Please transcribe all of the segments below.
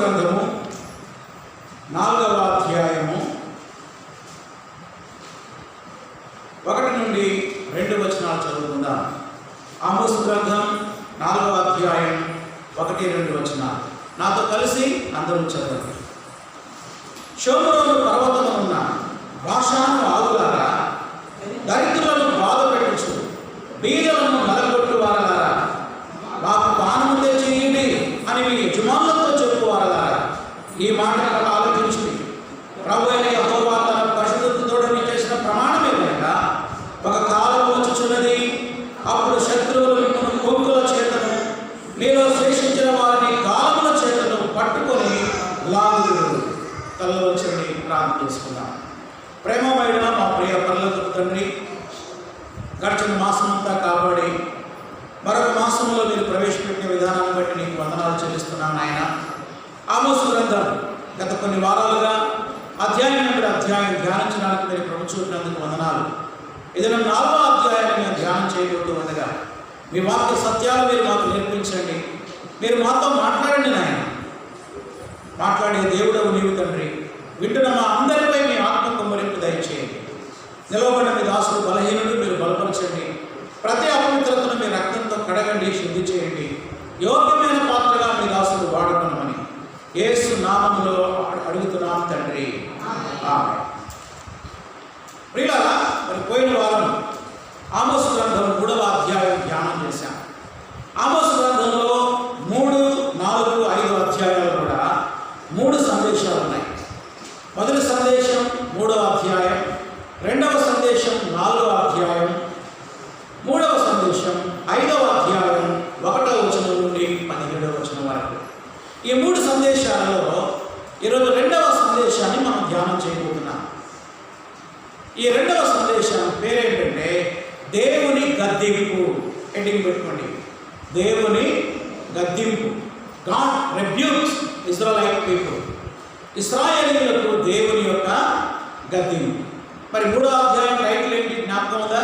గ్రంథము 4వ అధ్యాయము 1 నుండి 2 వచనాలు చదువుకుందాం. ఆమోసు గ్రంథం 4వ అధ్యాయం 1-2 వచనాలు నాతో కలిసి అందరూ చదవండి. షోమ్రోను పర్వతమున్న బాషాను ఆవులారా, దరిద్రులను బాధ పెట్టుచు బీదలను నలగొట్టు వారలారా, మాకు పానము తెచ్చేయండి అని మీ యజమానులతో చెప్పువారలారా, ఈ మాటలను ఆలోచించుడి. ప్రభు అయిన యెహోవా తన పరిశుద్ధతతో చేసిన ప్రమాణం ఏమనగా, ఒక కాలం వచ్చుచున్నది, అప్పుడు శత్రువులు మిమ్మల్ని కొంగుల చేతను మీలో శేషించిన వారిని కాలముల చేతను పట్టుకొని లాగుదురు. తలలో వచ్చి ప్రార్థన చేసుకున్నాం. ప్రేమమైన మా ప్రియ పరలోకపు తండ్రి, గడిచిన మాసం అంతా కాపాడి మరొక మాసంలో మీరు ప్రవేశపెట్టిన విధానాన్ని బట్టి నీకు వందనాలు చెల్లిస్తున్నాను ఆయన. ఆమోసు గ్రంథం గత కొన్ని వారాలుగా అధ్యాయం ధ్యానించడానికి మీరు ప్రభుత్వందుకు వందనాలు. ఏదైనా 4వ అధ్యాయాన్ని మేము ధ్యానం చేయబోతూ ఉండగా మీ వాక్య సత్యాలు మీరు మాకు నేర్పించండి. మీరు మాతో మాట్లాడండి నాయన. మాట్లాడే దేవుడవు నీవు తండ్రి. వింటున్న మా అందరిపై మీ ఆత్మ కుమ్మరింపు దయచేయండి. నిలవబడిన మీ దాసుడు బలహీనుడు, మీరు బలపరచండి. ప్రతి అపవిత్రతను మీ రక్తంతో కడగండి, శుద్ధి చేయండి. యోగ్యమైన పాత్రగా మీ దాసుడు వాడుకున్నామని యేసు నామములో అడుగుతున్నాం తండ్రి, ఆమేన్. ప్రియులారా, మరి పోయిన వారం ఆమోసు గ్రంథం 3వ అధ్యాయం ధ్యానం చేశాం. ఆమోసు గ్రంథంలో 3, 4, 5 అధ్యాయాలు కూడా 3 సందేశాలు ఉన్నాయి. మొదటి సందేశం 3వ అధ్యాయం, 2వ సందేశం 4వ అధ్యాయం, 3వ సందేశం 5వ అధ్యాయం 1వ వచనం నుండి 17వ వచనం వరకు. ఈ 3 సందేశాలలో ఈరోజు 2వ సందేశాన్ని మనం ధ్యానం చేయబోతున్నాం. ఈ 2వ సందేశం పేరేంటంటే దేవుని గద్దింపు. హెడ్డింగ్ పెట్టుకోండి, దేవుని గద్దింపు. God rebukes Israelite people. ఇశ్రాయేలీయులకు దేవుని యొక్క గద్దింపు. మరి 3వ అధ్యాయం టైటిల్ ఏంటి జ్ఞాపకం ఉందా?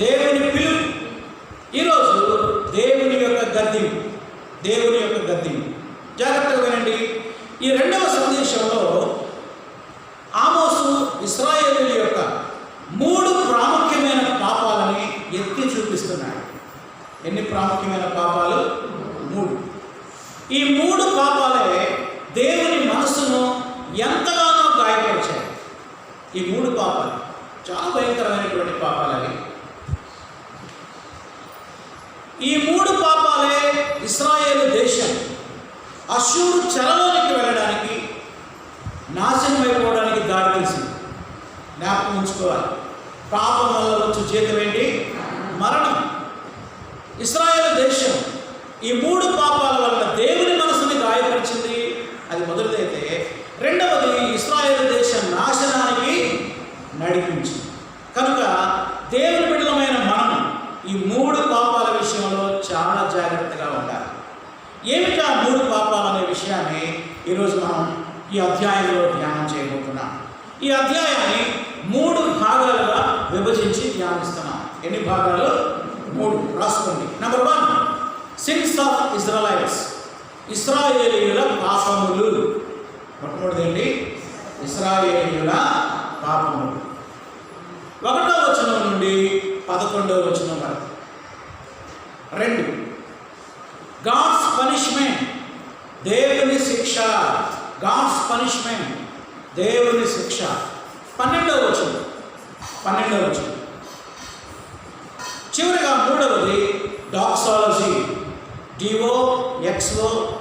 దేవుని పిలుపు. ఈరోజు దేవుని యొక్క గద్దింపు. దేవుని యొక్క గద్దింపు. జాగ్రత్తగా వినండి. ఈ 2వ సందేశంలో ఆమోసు ఇశ్రాయేలీయుల యొక్క 3 ప్రాముఖ్యమైన పాపాలని ఎత్తి చూపిస్తున్నాడు. ఎన్ని ప్రాముఖ్యమైన పాపాలు? 3. ఈ 3 పాపాలే దేవుని మనసును ఎంతగానో గాయపరిచాయి. ఈ 3 పాపాలు చాలా భయంకరమైనటువంటి పాపాలు అవి. ఈ 3 పాపాలే ఇశ్రాయేలు దేశం అష్షూరు చెరలోనికి వెళ్ళడానికి, నాశనం అయిపోవడానికి దారి తీసింది. జ్ఞాపకం ఉంచుకోవాలి. పాపం వల్ల వచ్చే జీతం ఏంటి? మరణం. ఇశ్రాయేలు దేశం ఈ 3 పాపాల వల్ల దేవుని మనసుని గాయపరిచింది. అది మొదటిదైతే, రెండవది ఇశ్రాయేలు దేశం నాశనానికి నడిపించింది. కనుక దేవుని బిడ్డలమైన మనం ఈ 3 పాపాల విషయంలో చాలా జాగ్రత్తగా ఉండాలి. ఏమిటి ఆ 3 పాపాలు అనే విషయాన్ని ఈరోజు మనం ఈ అధ్యాయంలో ధ్యానం చేయబోతున్నాం. ఈ అధ్యాయాన్ని 3 భాగాలుగా విభజించి ధ్యానిస్తున్నాం. ఎన్ని భాగాలు? 3. రాసుకోండి. Number 1, since of Israelites. ఇశ్రాయేలీయుల పాపములు. మొట్టమొదటిది ఏంటి? ఇశ్రాయేలీయుల పాపములు. 1వ వచనం నుండి 11వ వచనం వరకు. 2, గాడ్స్ పనిష్మెంట్. దేవుని శిక్ష. గాడ్స్ పనిష్మెంట్, దేవుని శిక్ష. 12వ వచనం. చివరిగా 3వది డాక్సాలజీ.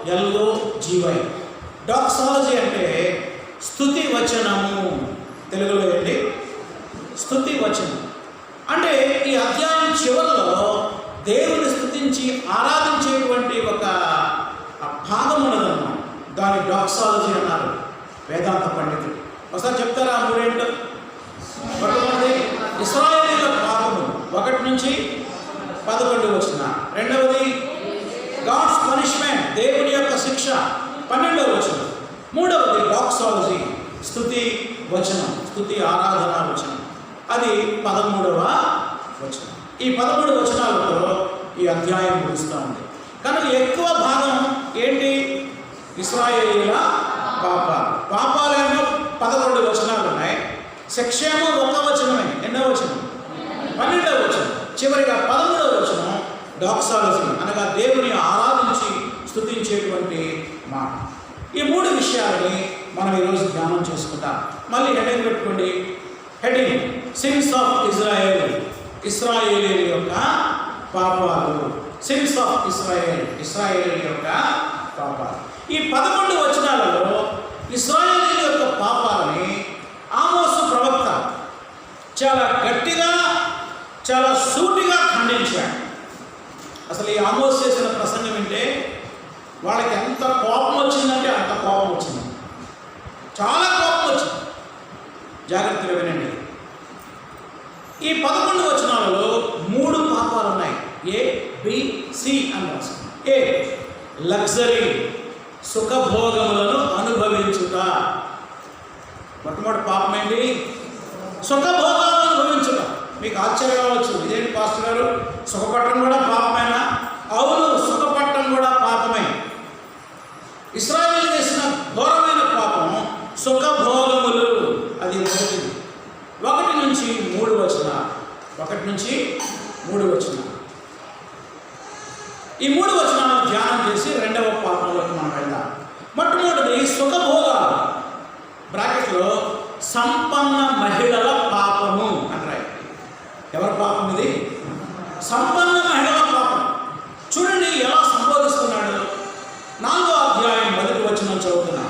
DOXOLOGY. డాక్సాలజీ అంటే స్తుతి వచనము. తెలుగులో ఏంటి? స్తుతి వచనం. అంటే ఈ అధ్యాయం చివరిలో దేవుని స్తుతించి ఆరాధించేటువంటి ఒక భాగం ఉన్నదన్నమాట. దాని డాక్సాలజీ అన్నారు వేదాంత పండితులు. ఒకసారి చెప్తారా? 3 ఏంటో? మొట్టమొదటి ఇశ్రాయేలీయుల పాపము 1 నుంచి 11 వచన. రెండవది గాడ్స్ పనిష్మెంట్, దేవుని యొక్క శిక్ష 12వ వచనం. మూడవది డాక్సాలజీ, స్తుతి వచనం, స్తుతి ఆరాధన వచనం. అది 13వ వచనం. ఈ 13 వచనాలతో ఈ అధ్యాయం ముగుస్తూ ఉంది. కనుక ఎక్కువ భాగం ఏంటి? ఇశ్రాయేలీయుల పాపాలేమో 11 వచనాలు ఉన్నాయి. శిక్ష ఏమో 1 వచనమే. ఎన్నో వచనం? 12వ వచనం. చివరిగా 13వ వచనం డాక్సాలజీ, అనగా దేవుని ఆరాధించి స్తుతించేటువంటి మాట. ఈ 3 విషయాలని మనం ఈరోజు ధ్యానం చేసుకుంటాం. మళ్ళీ హెడింగ్ పెట్టుకోండి. హెడింగ్ సిన్స్ ఆఫ్ ఇజ్రాయేల్, ఇశ్రాయేలీయుల యొక్క పాపాలు. సిన్స్ ఆఫ్ ఇశ్రాయేలీయుల యొక్క పాపాలు. ఈ 11 వచనాలలో ఇశ్రాయేలీయుల యొక్క పాపాలని ఆమోసు ప్రవక్త చాలా గట్టిగా, చాలా సూటిగా ఖండించాడు. అసలు ఈ ఆమోసు చేసిన ప్రసంగం వింటే వాళ్ళకి ఎంత కోపం వచ్చిందంటే అంత కోపం వచ్చింది. చాలా కోపం వచ్చింది. జాగ్రత్తగా వినండి. ఈ 11 వచనాలలో 3 పాపాలు ఉన్నాయి. ఏ, బి, సి అని రాస్తుంది. ఏ, లగ్జరీ, సుఖభోగములను అనుభవించుట. మొట్టమొదటి పాపం ఏంటి? సుఖభోగాలను అనుభవించుట. మీకు ఆశ్చర్యం కావచ్చు, ఇదేంటి పాస్టర్ గారు, సుఖపట్టడం కూడా పాపమేనా? అవును, సుఖపట్టడం కూడా పాపమే. ఇశ్రాయేలు చేసిన ఘోరమైన పాపం సుఖభోగములు. అది 1 నుంచి 3 వచనాలు. 1 నుంచి 3 వచనాలు. ఈ 3 వచనాలను ధ్యానం చేసి 2వ పాపంలోకి మనం వెళ్దాం. మొట్టమొదటిది సుఖభోగాలు. బ్రాకెట్లో సంపన్న మహిళల పాపము అని రాయి. ఎవరి పాపం ఇది? సంపన్న మహిళల పాపం. చూడండి ఎలా సంబోధిస్తున్నాడు. 4వ అధ్యాయం 1వ వచనం చదువుతున్నా.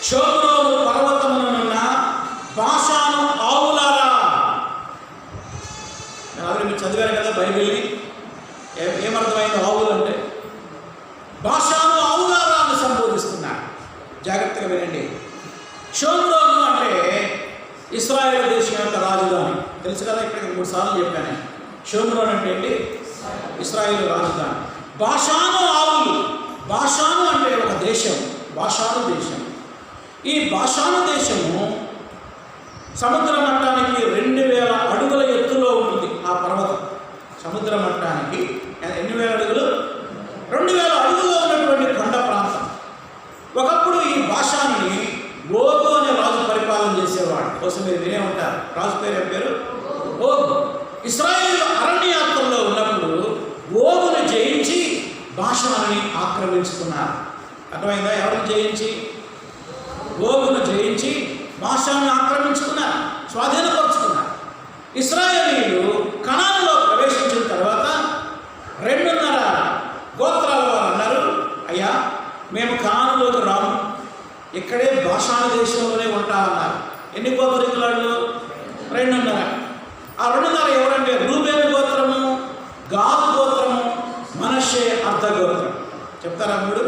షోమ్రోను పర్వతమునున్న బాషాను ఆవులారా. మీరు చదివారు కదా బైబిల్ని. ఏమర్థమైంది ఆవులు అంటే? బాషాను ఆవులారా అని సంబోధిస్తున్నాడు. జాగ్రత్తగా వినండి. షోమ్రోను అంటే ఇశ్రాయేలు దేశం యొక్క రాజధాని. తెలుసు కదా, ఇప్పటికి 3 సార్లు చెప్పాను. షోమ్రోన్ అంటే ఏంటి? ఇశ్రాయేలు రాజధాని. బాషాను ఆవులు. బాషాను అంటే ఒక దేశం, బాషాను దేశం. ఈ బాషాను దేశము సముద్ర మట్టానికి 2000 అడుగుల ఎత్తులో ఉంటుంది. ఆ పర్వతం సముద్ర మట్టానికి ఎన్ని వేల అడుగులు? 2000 అడుగుల్లో ఉన్నటువంటి కొండ ప్రాంతం. ఒకప్పుడు ఈ బాషానుని ఓగు అనే రాజు పరిపాలన చేసేవాడు. కోసం మీరు వినే ఉంటారు. రాజు పేరు ఓగు. ఇశ్రాయేలు అరణ్యయాత్రలో ఉన్నప్పుడు ఓగును జయించి బాషానుని ఆక్రమించుకున్నారు. అర్థమైందా? ఎవరిని జయించి? ఓగును జయించి బాషాను ఆక్రమించుకున్నారు, స్వాధీనపరుచుకున్నారు. ఇశ్రాయేలీయులు కనానులో ప్రవేశించిన తర్వాత 2.5 గోత్రాల వారు అన్నారు, అయ్యా మేము కనానులోకి రాము, ఇక్కడే బాషాను దేశంలోనే ఉంటామన్నారు. ఎన్ని గోత్రికులు? 2.5. ఆ 2.5 ఎవరంటే రూబేను గోత్రము, గాదు గోత్రము, మనష్షే అర్ధ గోత్రం. చెప్తారా? 3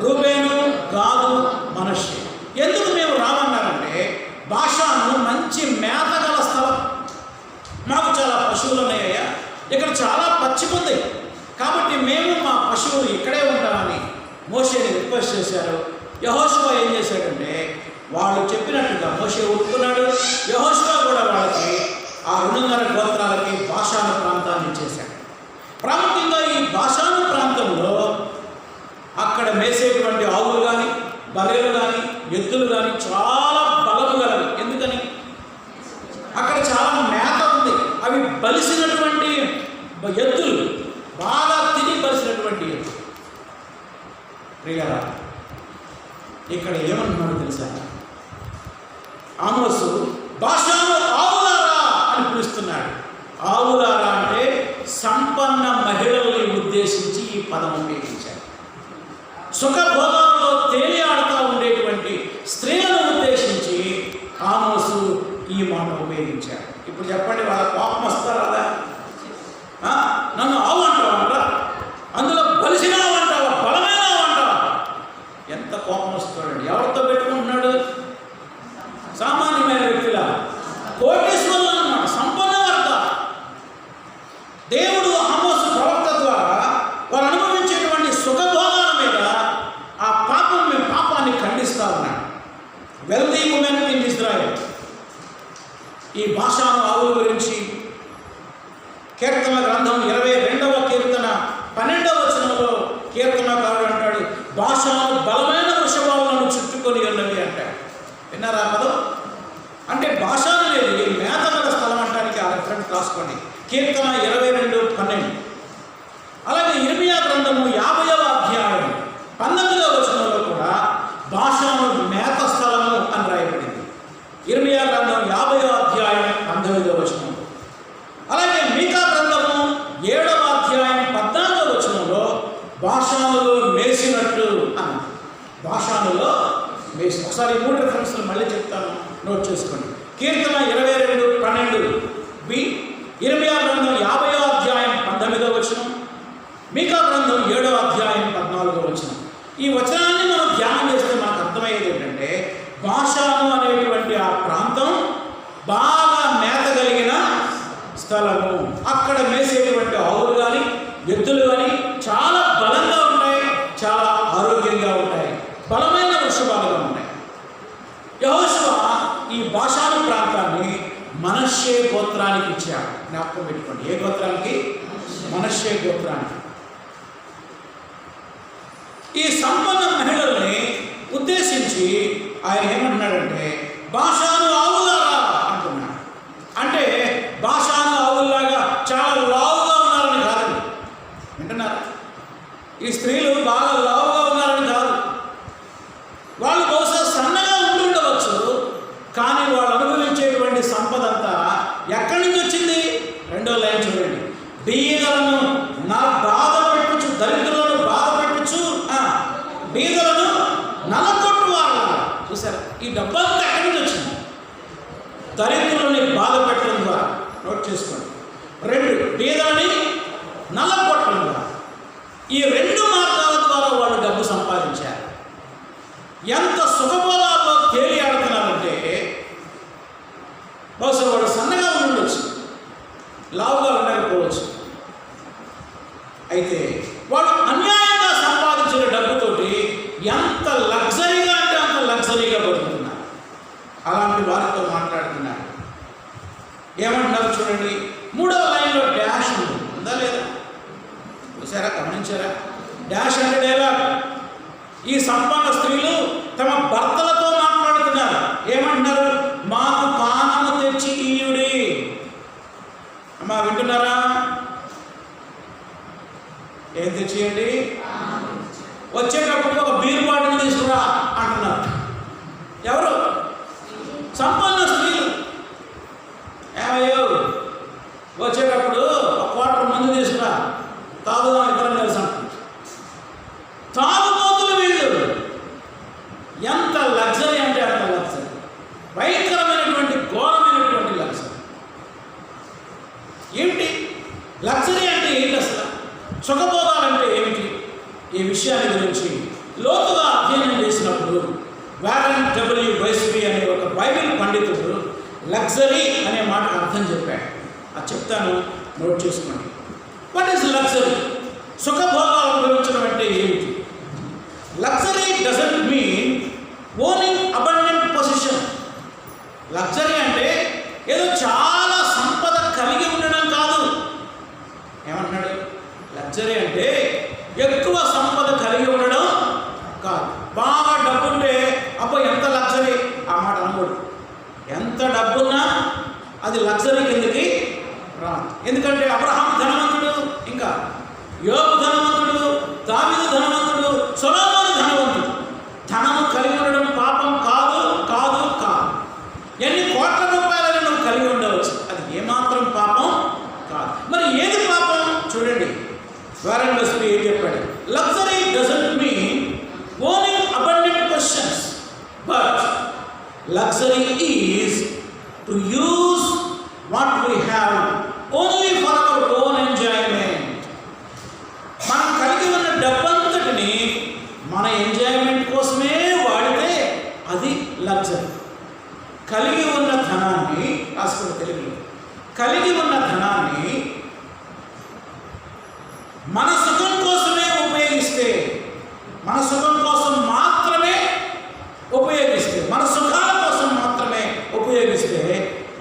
రూబేను, గాదు, మనష్షే. ఎందుకు మేము రామన్నారంటే బాషాను మంచి మేత గల స్థలం, మాకు చాలా పశువులు ఉన్నాయ్యా, ఇక్కడ చాలా పచ్చికుంది, కాబట్టి మేము మా పశువులు ఇక్కడే ఉంటామని మోషేని రిక్వెస్ట్ చేశారు. యెహోషువ ఏం చేశాడంటే వాళ్ళు చెప్పినట్టుగా మోషే ఒప్పుకున్నాడు. యెహోషువ కూడా వాళ్ళకి ఆ 2.5 గోత్రాలకి బాషాను ప్రాంతాన్ని ఇచ్చేశాడు. ప్రాముఖ్యంగా ఈ బాషాను ప్రాంతంలో అక్కడ మేసేటువంటి ఆవులు కానీ, బర్రెలు కానీ, ఎద్దులు కానీ చాలా బలము గలవి. ఎందుకని? అక్కడ చాలా మేత ఉంది. అవి బలిసినటువంటి ఎద్దులు, బాగా తిని బలిసినటువంటి ఎద్దులు. ప్రియులారా, ఇక్కడ ఏమంటున్నాడు తెలుసా? ఆమోసు బాషాను ఆవులారా అని పిలుస్తున్నాడు. ఆవులారా అంటే సంపన్న మహిళల్ని ఉద్దేశించి ఈ పదం ఉపయోగించాడు. సుఖభోగాల్లో తేలియాడుతూ ఉండేటువంటి స్త్రీలను ఉద్దేశించి ఆమోసు ఈ మాట ఉపయోగించాడు. ఇప్పుడు చెప్పండి, వాళ్ళ కోపం వస్తారా? నన్ను ఆవు అంటావా? అందులో బలిసినావంటావా? బలమైనవంటావా? ఎంత కోపం వస్తాడండి. ఎవరితో పెట్టుకుంటున్నాడు? సామాన్యమైన వ్యక్తుల, కోటీశ్వరులు అన్నమాట, సంపన్న వర్గ. దేవుడు ఆమోసు ప్రవక్త ద్వారా వారు అనుభవించేటువంటి సుఖభోగాల మీద ఆ పాపాన్ని ఖండిస్తా ఉన్నాడు. Wealthy women in Israel. ఈ బాషాను ఆవుల గురించి కీర్తన గ్రంథం 22వ కీర్తన 12వ వచనంలో కీర్తనకారుడు అంటాడు, బాషాను బలమైన విన్నారా పదం? అంటే భాషాలు లేదు, మేత గల స్థలం అంటానికి ఆ రెఫరెన్స్ రాసుకోండి. కీర్తన 22:12. అలాగే ఇర్మియా గ్రంథము 50వ అధ్యాయం 19వ వచనంలో కూడా భాషాను మేత స్థలము అని రాయబడింది. ఇర్మియా గ్రంథం 50వ అధ్యాయం 19వ వచనం. అలాగే మీకా గ్రంథము 7వ అధ్యాయం 14వ వచనంలో భాషానులో మేసినట్టు అని, భాషానులో మేసి. ఒకసారి 3 రెఫరెన్స్లు మళ్ళీ చెప్తాను, నోట్ చేసుకోండి. కీర్తన 22:12 బి, ఇర్మియా గ్రంథం 50వ అధ్యాయం 19వ వచనం, మీకా గ్రంథం 7వ అధ్యాయం 14వ వచనం. ఈ వచనాన్ని మనం ధ్యానం చేస్తే మనకు అర్థమయ్యేది ఏంటంటే భాషాను అనేటువంటి ఆ ప్రాంతం బాగా మేత కలిగిన స్థలము. అక్కడ మేసేటువంటి ఆవులు కానీ ఎద్దులు కానీ చాలా బలంగా ఉంటాయి, చాలా ఆరోగ్యంగా ఉంటాయి, బలమైన వృషభాలుగా ఉంటాయి. యెహోషువ ఈ భాషాను ప్రాంతాన్ని మనష్షే గోత్రానికి ఇచ్చాడు. జ్ఞాపకం పెట్టుకోండి. ఏ గోత్రానికి? మనష్షే గోత్రానికి. ఈ సంపన్న మహిళల్ని ఉద్దేశించి ఆయన ఏమంటున్నాడంటే భాషాను ఆవులారా అంటున్నాడు. అంటే భాషాను ఆవుల్లాగా చాలా లావుగా ఉన్నారని కాదండి. వింటున్నారు? ఈ స్త్రీలు బాగా లావుగా ఉన్నారని కాదు. వాళ్ళు బహుశా సన్నగా ఉంటుండవచ్చు, కానీ వాళ్ళు అనుభవించేటువంటి సంపద అంతా ఎక్కడి నుంచి వచ్చింది? 2వ లైన్ చూడండి. బీదలను నా బాధ పెట్టుచు, దరిద్రులను బాధ పెట్టుచు, బీదలను నలకొట్టు వాళ్ళ. చూసారా? ఈ డబ్బంతా ఎక్కడి నుంచి వచ్చింది? దరిద్రులని బాధ పెట్టడం ద్వారా. నోట్ చేసుకోండి. 2 బీదలని నలకొట్టడం ద్వారా. ఈ 2 మార్గాల ద్వారా వాళ్ళు డబ్బు సంపాదించారు. ఎంత సుఖభోగాల్లో తేలి ఆడుతున్నారంటే బహుశా వాడు సన్నగా ఉండొచ్చు, లావుగా ఉండకపోవచ్చు. అయితే వాడు అన్యాయంగా సంపాదించిన డబ్బుతోటి ఎంత లగ్జరీగా అంటే అంత లగ్జరీగా బతుకుతున్నారు. అలాంటి వారితో మాట్లాడుతున్నారు. ఏమంటున్నారు చూడండి. 3వ లైన్లో డాష్ ఉందా లేదా? చూసారా? గమనించారా? డాష్ అంటే డైలాగ్. ఈ సంపన్న స్త్రీలు తమ భర్తలతో మాట్లాడుతున్నారు. ఏమంటున్నారు? మాకు పానము తెచ్చి ఇయ్యుడి. అమ్మా వింటున్నారా? ఏం తెచ్చియండి? వచ్చేటప్పుడు ఒక బీర్ బాటిల్ తీసుకురా అంటున్నారు. ఎవరు? సంపన్న స్త్రీలు. ఏమయ్యో వచ్చేటప్పుడు ఒక క్వార్టర్ మందు తీసుకురా, తాగుదాం ఇద్దరం కలిసి అంటున్నారు. తాగుబోతులు వీళ్ళు. ఎంత లగ్జరీ అంటే అంత లగ్జరీ, భయంకరమైనటువంటి ఘోరమైనటువంటి లగ్జరీ. ఏమిటి లగ్జరీ అంటే? ఏంటి అసలు? సుఖభోగాలంటే ఏమిటి? ఈ విషయాన్ని గురించి లోతుగా అధ్యయనం చేసినప్పుడు వారెన్ డబ్ల్యూ వైస్బీ అనే ఒక బైబిల్ పండితుడు లగ్జరీ అనే మాటకు అర్థం చెప్పాడు. అది చెప్తాను, నోట్ చేసుకోండి. What is luxury? సుఖభోగాలు అనుభవించడం అంటే ఏమిటి? Luxury doesn't mean owning abundant position. Luxury అంటే ఏదో చాలా సంపద కలిగి ఉండడం కాదు. ఏమంటున్నాడు? లగ్జరీ అంటే ఎక్కువ సంపద కలిగి ఉండడం కాదు. బాగా డబ్బుంటే అబ్బో ఎంత లగ్జరీ, ఆ మాట అనకూడదు. ఎంత డబ్బున్నా అది లగ్జరీ కిందకి రాదు. ఎందుకంటే అబ్రహాం ధనవంతుడు, ఇంకా యోబు ధనవంతుడు, దావీదు ధనవంతుడు, సొలొమోను ధనవంతుడు. ధనము కలిగి ఉండడం పాపం కాదు, కాదు, కాదు. ఎన్ని కోట్ల రూపాయలని నువ్వు కలిగి ఉండవచ్చు, అది ఏమాత్రం పాపం కాదు. మరి ఏది పాపం? చూడండి, వారెన్ వెస్లీ ఏం చెప్పాడు? Luxury doesn't mean owning abundant positions, but luxury is to use what we have only for our own enjoyment. మనం కలిగి ఉన్న డబ్బంతటిని మన ఎంజాయ్మెంట్ కోసమే వాడితే అది లగ్జరీ. కలిగి ఉన్న ధనాన్ని, రాసుకున్న తెలుగులో, కలిగి ఉన్న ధనాన్ని మన సుఖం కోసమే ఉపయోగిస్తే, మన సుఖం కోసం మాత్రమే ఉపయోగిస్తే, మన సుఖాల కోసం మాత్రమే ఉపయోగిస్తే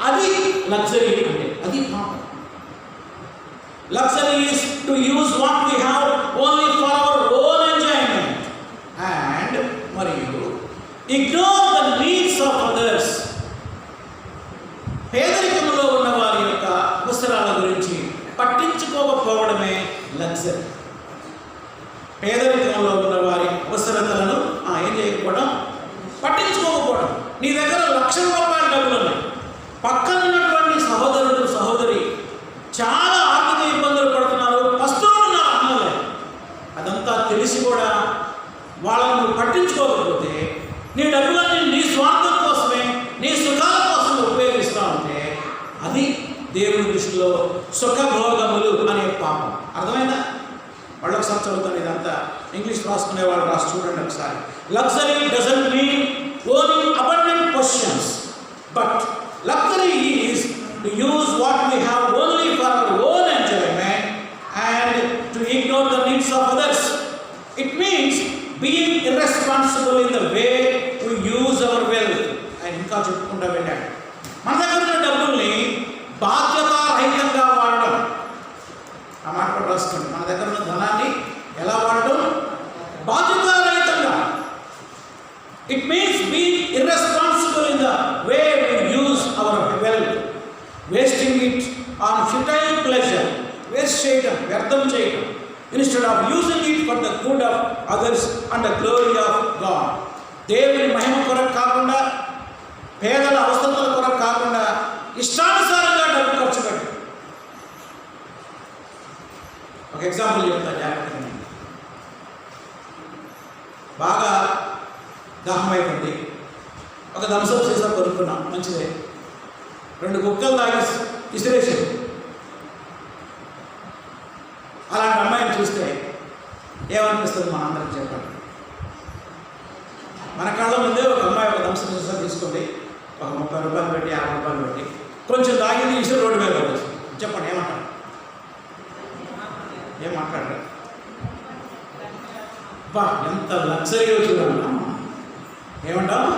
అది లగ్జరీ అంటే అది పాపం. Luxury is to use what we have only for our own enjoyment and మరియు ఇగ్నోర్ ద నీడ్స్ ఆఫ్ పేదరికంలో ఉన్న వారి యొక్క అవసరాల గురించి పట్టించుకోకపోవడమే లగ్జరీ. పేదరికంలో ఉన్న వారి అవసరతలను ఏం చేయకపోవడం, పట్టించుకోకపోవడం. నీ దగ్గర లక్షల రూపాయల డబ్బులు ఉన్నాయి, పక్కన ఉన్నటువంటి సహోదరుడు సహోదరి చాలా ఆర్థిక ఇబ్బందులు పడుతున్నారు, వస్తువులు ఉన్నారు అన్నలే, అదంతా తెలిసి కూడా వాళ్ళను పట్టించుకోకపోతే నీ డబ్బులన్నీ నీ స్వార్థం కోసమే, నీ సుఖాల కోసం ఉపయోగిస్తూ ఉంటే అది దేవుని దృష్టిలో సుఖభోగములు అనే పాపం. అర్థమైందా? వాళ్ళు ఒకసారి చదువుతాను, ఇదంతా ఇంగ్లీష్ రాసుకునే వాళ్ళు రాసి చూడండి ఒకసారి. Luxury doesn't mean owning abundant positions, but luxury is to use what we have only for our own enjoyment and to ignore the needs of others. It means being irresponsible in the way to use our wealth. ఆయన ఇంకా చెప్పుకుంటా వెళ్ళాడు, మన దగ్గర ఉన్న డబ్బుల్ని బాధ్యతారహితంగా వాడడం. ఆ మాట కూడా రాసుకోండి, మన దగ్గర ఉన్న ధనాన్ని ఎలా వాడడం? బాధ్యతారహితంగా. It means being irresponsible in the way we use our wealth, wasting it on futile pleasure, waste చేయడం, వ్యర్థం చేయడం, instead of using it for the good of others and the glory of God. దేవుని మహిమ కొరకు కాకుండా, పేదల అవసరాల కొరకు కాకుండా ఇష్టానుసారంగా డబ్బు ఖర్చు పెట్టు. ఒక ఎగ్జాంపుల్ చెప్తాను జాగ్రత్తగా. బాగా దాహం అయిపోయింది, ఒక థమ్సప్ సీసా కొనుక్కున్నాం, మంచిదే. 2 గుక్కలు తాగి ఇసిరేసాడు. అలాంటి అమ్మాయిని చూస్తే ఏమనిపిస్తుంది మన అందరికి చెప్పండి? మన కళ్ళ ముందే ఒక అమ్మాయి ఒక థమ్సప్ సీసా తీసుకుంది, ఒక 30 రూపాయలు పెట్టి 50 రూపాయలు పెట్టి కొంచెం తాగింది, ఇసి రోడ్డు మీద పడేసి. చెప్పండి ఏమంటారు? ఏం మాట్లాడరు? బా ఎంత లగ్జరీగా చూడాలి. ఏమంటావు?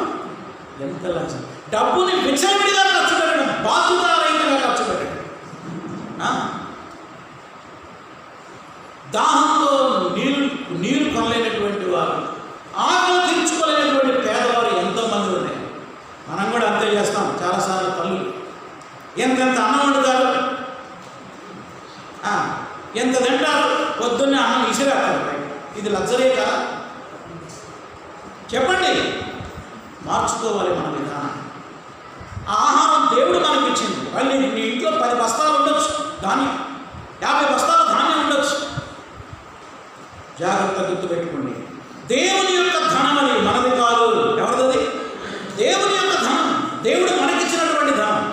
ఎంత లగ్జరీ. డబ్బుని విచ్చలవిడిగా ఖర్చు పెట్టడం, బాధ్యతారహితంగా ఖర్చు పెట్టడం. దాహంతో నీరు కొనలేనటువంటి వారు, ఆకలి తీర్చుకోలేనటువంటి పేదవారు ఎంతోమంది ఉన్నాయి. మనం కూడా అంతే చేస్తాం చాలాసార్లు. తల్లు ఎంతెంత అన్నం వండుతారు, ఎంత తింటారు, పొద్దున్నే అన్నం ఇసిరేస్తారు. ఇది లగ్జరీ కదా? చెప్పండి. మార్చుకోవాలి మన విధానం. ఆహారం దేవుడు మనకి ఇచ్చింది. మళ్ళీ నీ ఇంట్లో 10 బస్తాలు ఉండొచ్చు ధాన్యం, 50 బస్తాలు ధాన్యం ఉండొచ్చు. జాగ్రత్త గుర్తుపెట్టుకోండి, దేవుని యొక్క ధనం అది, మనది కాదు. ఎవరిది? దేవుని యొక్క ధనం, దేవుడు మనకిచ్చినటువంటి ధనం.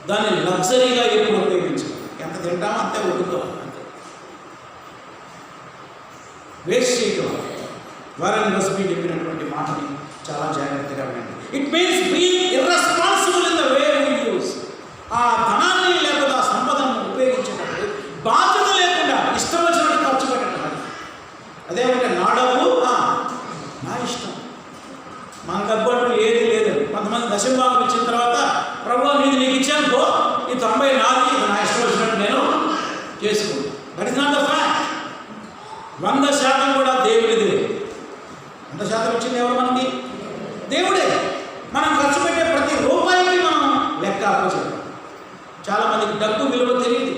దాన్ని లగ్జరీగా ఎప్పుడు ఉపయోగించాలి? ఎంత తింటామో అంతే వండుకోవాలి, అంతే. వేస్ట్ చేయడం. వారన్ బస్బీ చెప్పినటువంటి మాటని చాలా జాగ్రత్తగా వినండి. It means being irresponsible in the way we use. ఆ ధనాన్ని లేకపోతే ఆ సంపదను ఉపయోగించేటప్పుడు బాధ్యత లేకుండా ఇష్టం వచ్చినట్టు ఖర్చు పెట్టడం. అది అదేమంటే నా డబ్బు నా ఇష్టం, మన డబ్బు అంటూ ఏది లేదు. కొంతమంది దశంభాగం ఇచ్చిన తర్వాత ప్రభు నీది నీకు ఇచ్చాను పో, ఈ 90 నాది, ఇది నా ఇష్టం వచ్చినట్టు నేను చేసుకుంటాను. That is not the fact. 100% కూడా దేవుడిది. 100% ఇచ్చింది ఎవరు మనకి? దేవుడే. మనం ఖర్చు పెట్టే ప్రతి రూపాయికి మనం లెక్క అప్పచెప్పాం. చాలామందికి డబ్బు విలువ తెలియదు,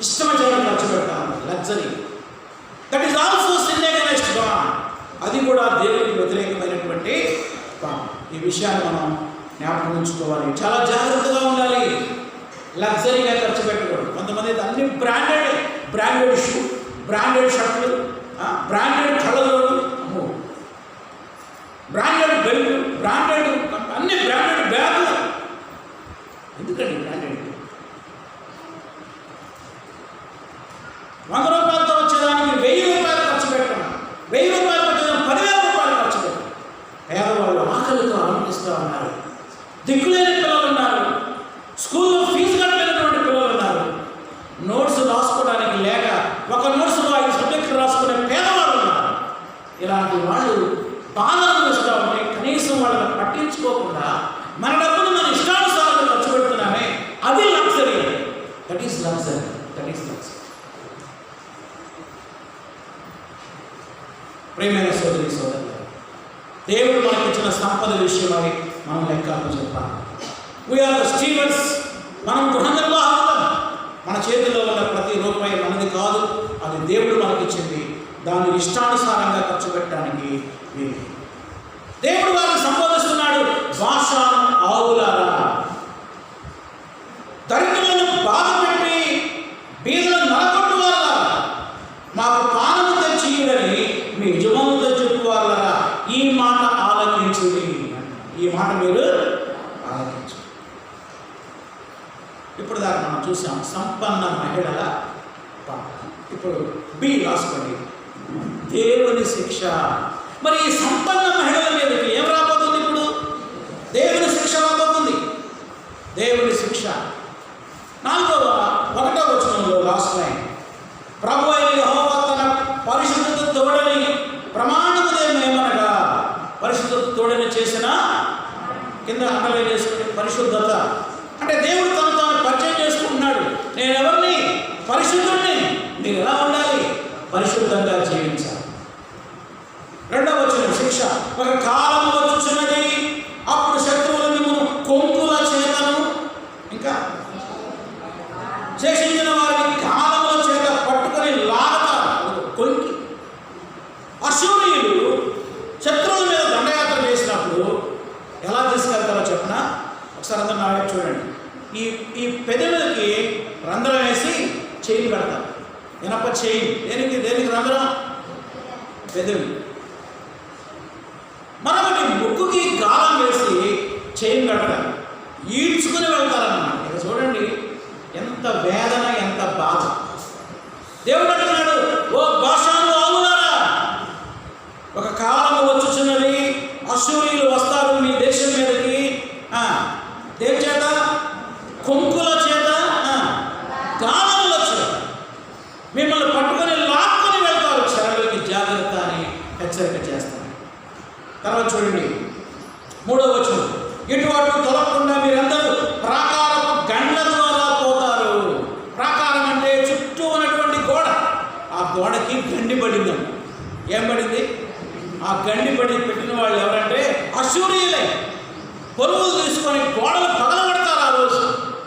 ఇష్టమైన ఖర్చు పెడతాం. Luxury. That is also sin against God. అది కూడా దేవునికి వ్యతిరేకమైనటువంటి పాపం. ఈ విషయాన్ని మనం జ్ఞాపకం ఉంచుకోవాలి, చాలా జాగ్రత్తగా ఉండాలి. లగ్జరీగా ఖర్చు పెట్టకూడదు. కొంతమంది అన్ని బ్రాండెడ్ షూ, బ్రాండెడ్ షర్ట్లు, బ్రాండెడ్ కళ్ళజోడు, బ్రాండెడ్ బెల్ట్, బ్రాండెడ్ అన్ని బ్రాండెడ్ బ్యాగ్. ఎందుకండి బ్రాండెడ్? 100 రూపాయలతో వచ్చేదానికి 1000 రూపాయలు ఖర్చు పెట్టడం, 1000 రూపాయలు వచ్చేదానికి 10,000 రూపాయలు ఖర్చు పెట్టడం. పేదవాళ్ళు ఆకలితో ఆనందిస్తూ ఉన్నారు, దిక్కులేని పిల్లలు ఉన్నారు, స్కూల్లో ఫీజు కట్టలేనటువంటి పిల్లలు ఉన్నారు, నోట్స్ రాసుకోవడానికి లేక ఒక నోట్స్లో 5 సబ్జెక్టులు రాసుకునే పేదవాళ్ళు ఉన్నారు. ఇలాంటి వాళ్ళు బాధ అనుభవిస్తూ ఉంటే కనీసం వాళ్ళని పట్టించుకోకుండా మన డబ్బును మన ఇష్టానుసారంగా ఖర్చు పెడుతున్నామే, అది luxury. That is luxury. That is luxury. ప్రేమైన సోదరి సోదరులు, దేవుడు మనకి ఇచ్చిన సంపద విషయమై మనం లెక్కలు చెప్పాలి. We are the stewards. మనం గృహ నిర్వాహకులం. మన చేతిలో ఉన్న ప్రతి రూపాయి మనది కాదు, అది దేవుడు మనకిచ్చింది. దాన్ని ఇష్టానుసారంగా ఖర్చు పెట్టడానికి వీలు. దేవుడు వారిని సంబోధిస్తున్నాడు, బాషాను ఆవులారా, దరిద్రులను బాధ పెట్టి బీదలను నలగొట్టు వాళ్ళ, మాకు పానము తెచ్చియుడని మీ యజమానులతో చెప్పువాళ్ళరా, ఈ మాట ఆలకించుడి. ఈ మాట మీరు ఆలకించు. ఇప్పుడు దాకా మనం చూసాం సంపన్న మహిళల పాట. ఇప్పుడు బి రాసుకోండి, దేవుని శిక్ష. మరి ఈ సంపన్న మహిళల మీదకి ఏం రాబోతుంది? ఇప్పుడు దేవుని శిక్ష రాబోతుంది. దేవుని శిక్ష 1వ వచనంలో లాస్ట్ లైన్, ప్రభు అయిన యెహోవా తన పరిశుద్ధత తోడని ప్రమాణముదేమనగా, పరిశుద్ధత తోడని చేసిన కింద అండలే చేసుకుని పరిశుద్ధత అంటే దేవుడు తను తాను పరిచయం చేసుకుంటున్నాడు. నేను ఎవరిని? పరిశుద్ధుడిని. మీరు ఎలా ఉండాలి? పరిశుద్ధంగా జీవించాలి. 2వ వచనం శిక్ష, ఒక కాలం వచ్చుచున్నది, అప్పుడు శత్రువులు మిమ్మల్ని కొంకుల చేతను, ఇంకా శేషించిన వారిని కాలముల చేత పట్టుకొని లాగతారు. కొంకి అశూరీయులు శత్రువుల మీద దండయాత్ర చేసినప్పుడు ఎలా తీసుకెళ్తారో చెప్పిన ఒకసారి అందరూ నా వైపు చూడండి. ఈ పెదవులకి రంధ్రం వేసి చేయి పెడతారు. ఇనప చేయి. దేనికి రంధ్రం? పెదవి. మరొకటి ముక్కుకి గాలం వేసి చేయి పెడతారు. ఈడ్చుకుని వెళ్తారన్నమాట. ఇక చూడండి ఎంత వేదన, ఎంత బాధ. దేవుడు అంటున్నాడు, ఓ బాషాను ఆవులారా, ఒక కాలము వచ్చుచున్నది, అశూరీయులు వస్తారు మీ దేశం మీదకి. దేని చేత? కొంకుల చేత, గాలముల చేత మిమ్మల్ని పట్టుకొని లాక్కొని వెళ్తారు. చెరలోకి జాగ్రత్త అని హెచ్చరిక చేస్తారు. తర్వాత చూడండి 3వ వచనం, ఇటు అటు తొలగకుండా మీరందరూ ప్రాకారపు గండ్ల ద్వారా పోతారు. ప్రాకారం అంటే చుట్టూ ఉన్నటువంటి గోడ. ఆ గోడకి గండి పడిందండి. ఏం పడింది? ఆ గండి పెట్టిన వాళ్ళు ఎవరంటే అశూరీయులే. పొరుగులు తీసుకొని గోడలు పగలబడతారు. ఆ రోజు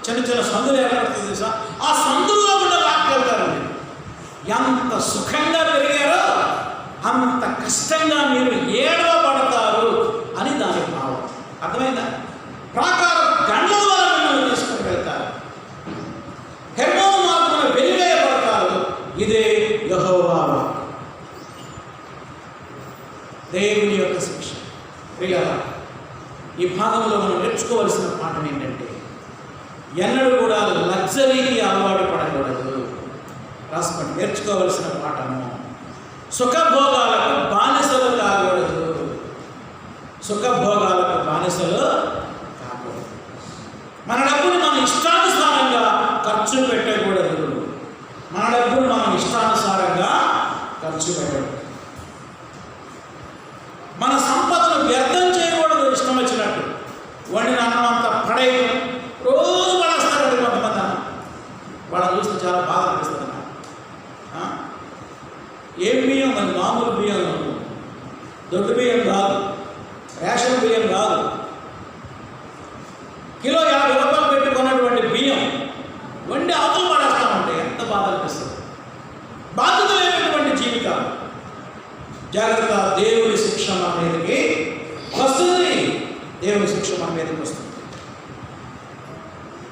చిన్న సందులు ఏర్పడుతుంది తెలుసా? ఆ సందుల్లో కూడా లాక్కెళ్తారండి. ఎంత సుఖంగా పెరిగారో అంత కష్టంగా మీరు ఏడవబడతారు అని దాని భావం. అర్థమైందా? ప్రాకారం గండ్ల ద్వారా మిమ్మల్ని తీసుకుని వెళ్తారు. హెర్మోను మార్గమున వెలివేయబడతారు. ఇదే యెహోవా వాక్కు. దేవుని యొక్క శిక్ష. ప్రియులారా, ఈ భాగంలో మనం నేర్చుకోవలసిన పాఠం ఏంటంటే, ఎన్నడూ కూడా లగ్జరీకి అలవాటు పడకూడదు. రాసుకోండి, నేర్చుకోవలసిన పాఠము, సుఖభోగాలకు బానిసలు కాకూడదు. సుఖభోగాలకు బానిసలు కాకూడదు. మన డబ్బుని మనం ఇష్టానుసారంగా ఖర్చు పెట్టకూడదు. మన డబ్బును మనం ఇష్టానుసారంగా ఖర్చు పెట్టకూడదు. మన సంపదను వ్యర్థం చేయకూడదు. ఇష్టం వచ్చినట్టు వండిన అన్నం అంతా పడేయడం, రోజు పడేస్తారండి కొంతమంది అన్నం. వాళ్ళని చూస్తే చాలా బాధ అనిపిస్తుంది. ఏం బియ్యం? అది మామూలు బియ్యం, దొడ్డు బియ్యం కాదు, రేషన్ బియ్యం కాదు. కిలో 50 రూపాయలు పెట్టుకున్నటువంటి బియ్యం వండి అవతలు పడేస్తామంటే ఎంత బాధ అనిపిస్తుంది. బాధ్యత లేనటువంటి జీవితాలు. జాగ్రత్త, దేవుని శిక్ష మన మీదకి వస్తుంది. దేవుని శిక్ష మన మీదకి వస్తుంది.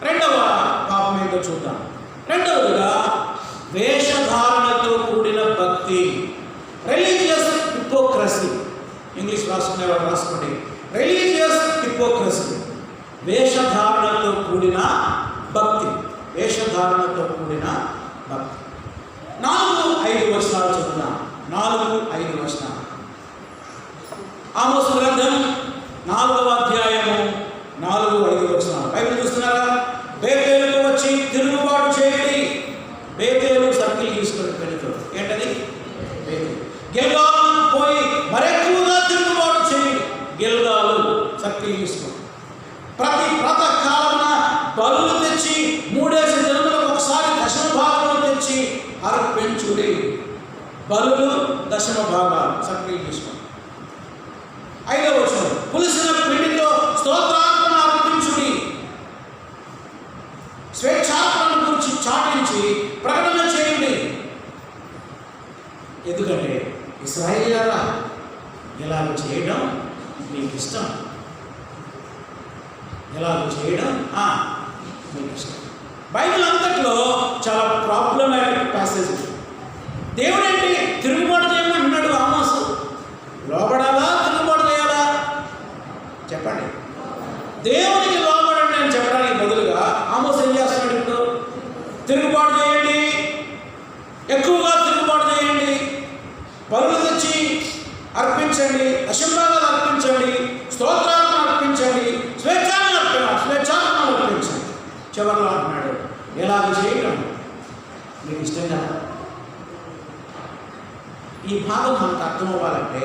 2వ పాపం ఏంటో చూద్దాం. 2వదిగా వేషధారణతో కూడిన భక్తి, రిలీజియస్ హిపోక్రసీ. ఇంగ్లీష్ రాసుకునేవాడు రాసుకోండి, రిలీజియస్ హిపోక్రసీ. వేషధారణతో కూడిన భక్తి. వేషధారణతో కూడిన భక్తి. 4-5 వచనాలు చదువుదాం. 4-5 వచనాలు. ఆమోసు గ్రంథం 4వ అధ్యాయము 4-5 వచనాలు. బైబిల్ చూస్తున్నారా? బేతేలుకు వచ్చి తిరుగుబాటు చేయండి. బేతేలు సర్కిల్ తీసుకొని పెడుతుంది. ఏంటది? బేతేలు. గిల్గాలు పోయి మరెక్కువగా తిరుగుబాటు చేయండి. గిల్గాలు సర్కిల్ తీసుకోండి. ప్రతి ప్రాతకాలమున బలులు తెచ్చి 3 దినములకు ఒకసారి దశమ భాగములు తెచ్చి అర్పించుడి. బలులు దశమ భాగాలు సర్కిల్ తీసుకోండి. 5వ వచనం, పులిసిన పిండితో స్తోత్రార్పణ అర్పించుడి. ఇశ్రాయేలురా, ఇలాగ చేయడం మీకు ఇష్టం, ఇలాగ చేయడం మీకు ఇష్టం. బైబిల్ అంతట్లో చాలా ప్రాబ్లమాటిక్ ప్యాసేజ్. దేవుడు ఏంటి తిరుగుబాటు చేయమన్నాడు ఆమోసు. లోబడాలా తిరుగుబాటు చేయాలా చెప్పండి? దేవునికి లోబడండి అని చెప్పడానికి బదులుగా ఆమోసు ఏం చేస్తున్నాడు? ఇప్పుడు తిరుగుబాటు చేయండి, ఎక్కువగా తిరుగుబాటు చేయండి, బలులు తెచ్చి అర్పించండి, దశంభాగాలు అర్పించండి, స్తోత్రాలను అర్పించండి, స్వేచ్ఛాలను అర్పించండి. చివరిలో అంటున్నాడు, ఎలాగ చేయడం మీకు ఇష్టం కదా. ఈ భాగం మనకు అర్థం అవ్వాలంటే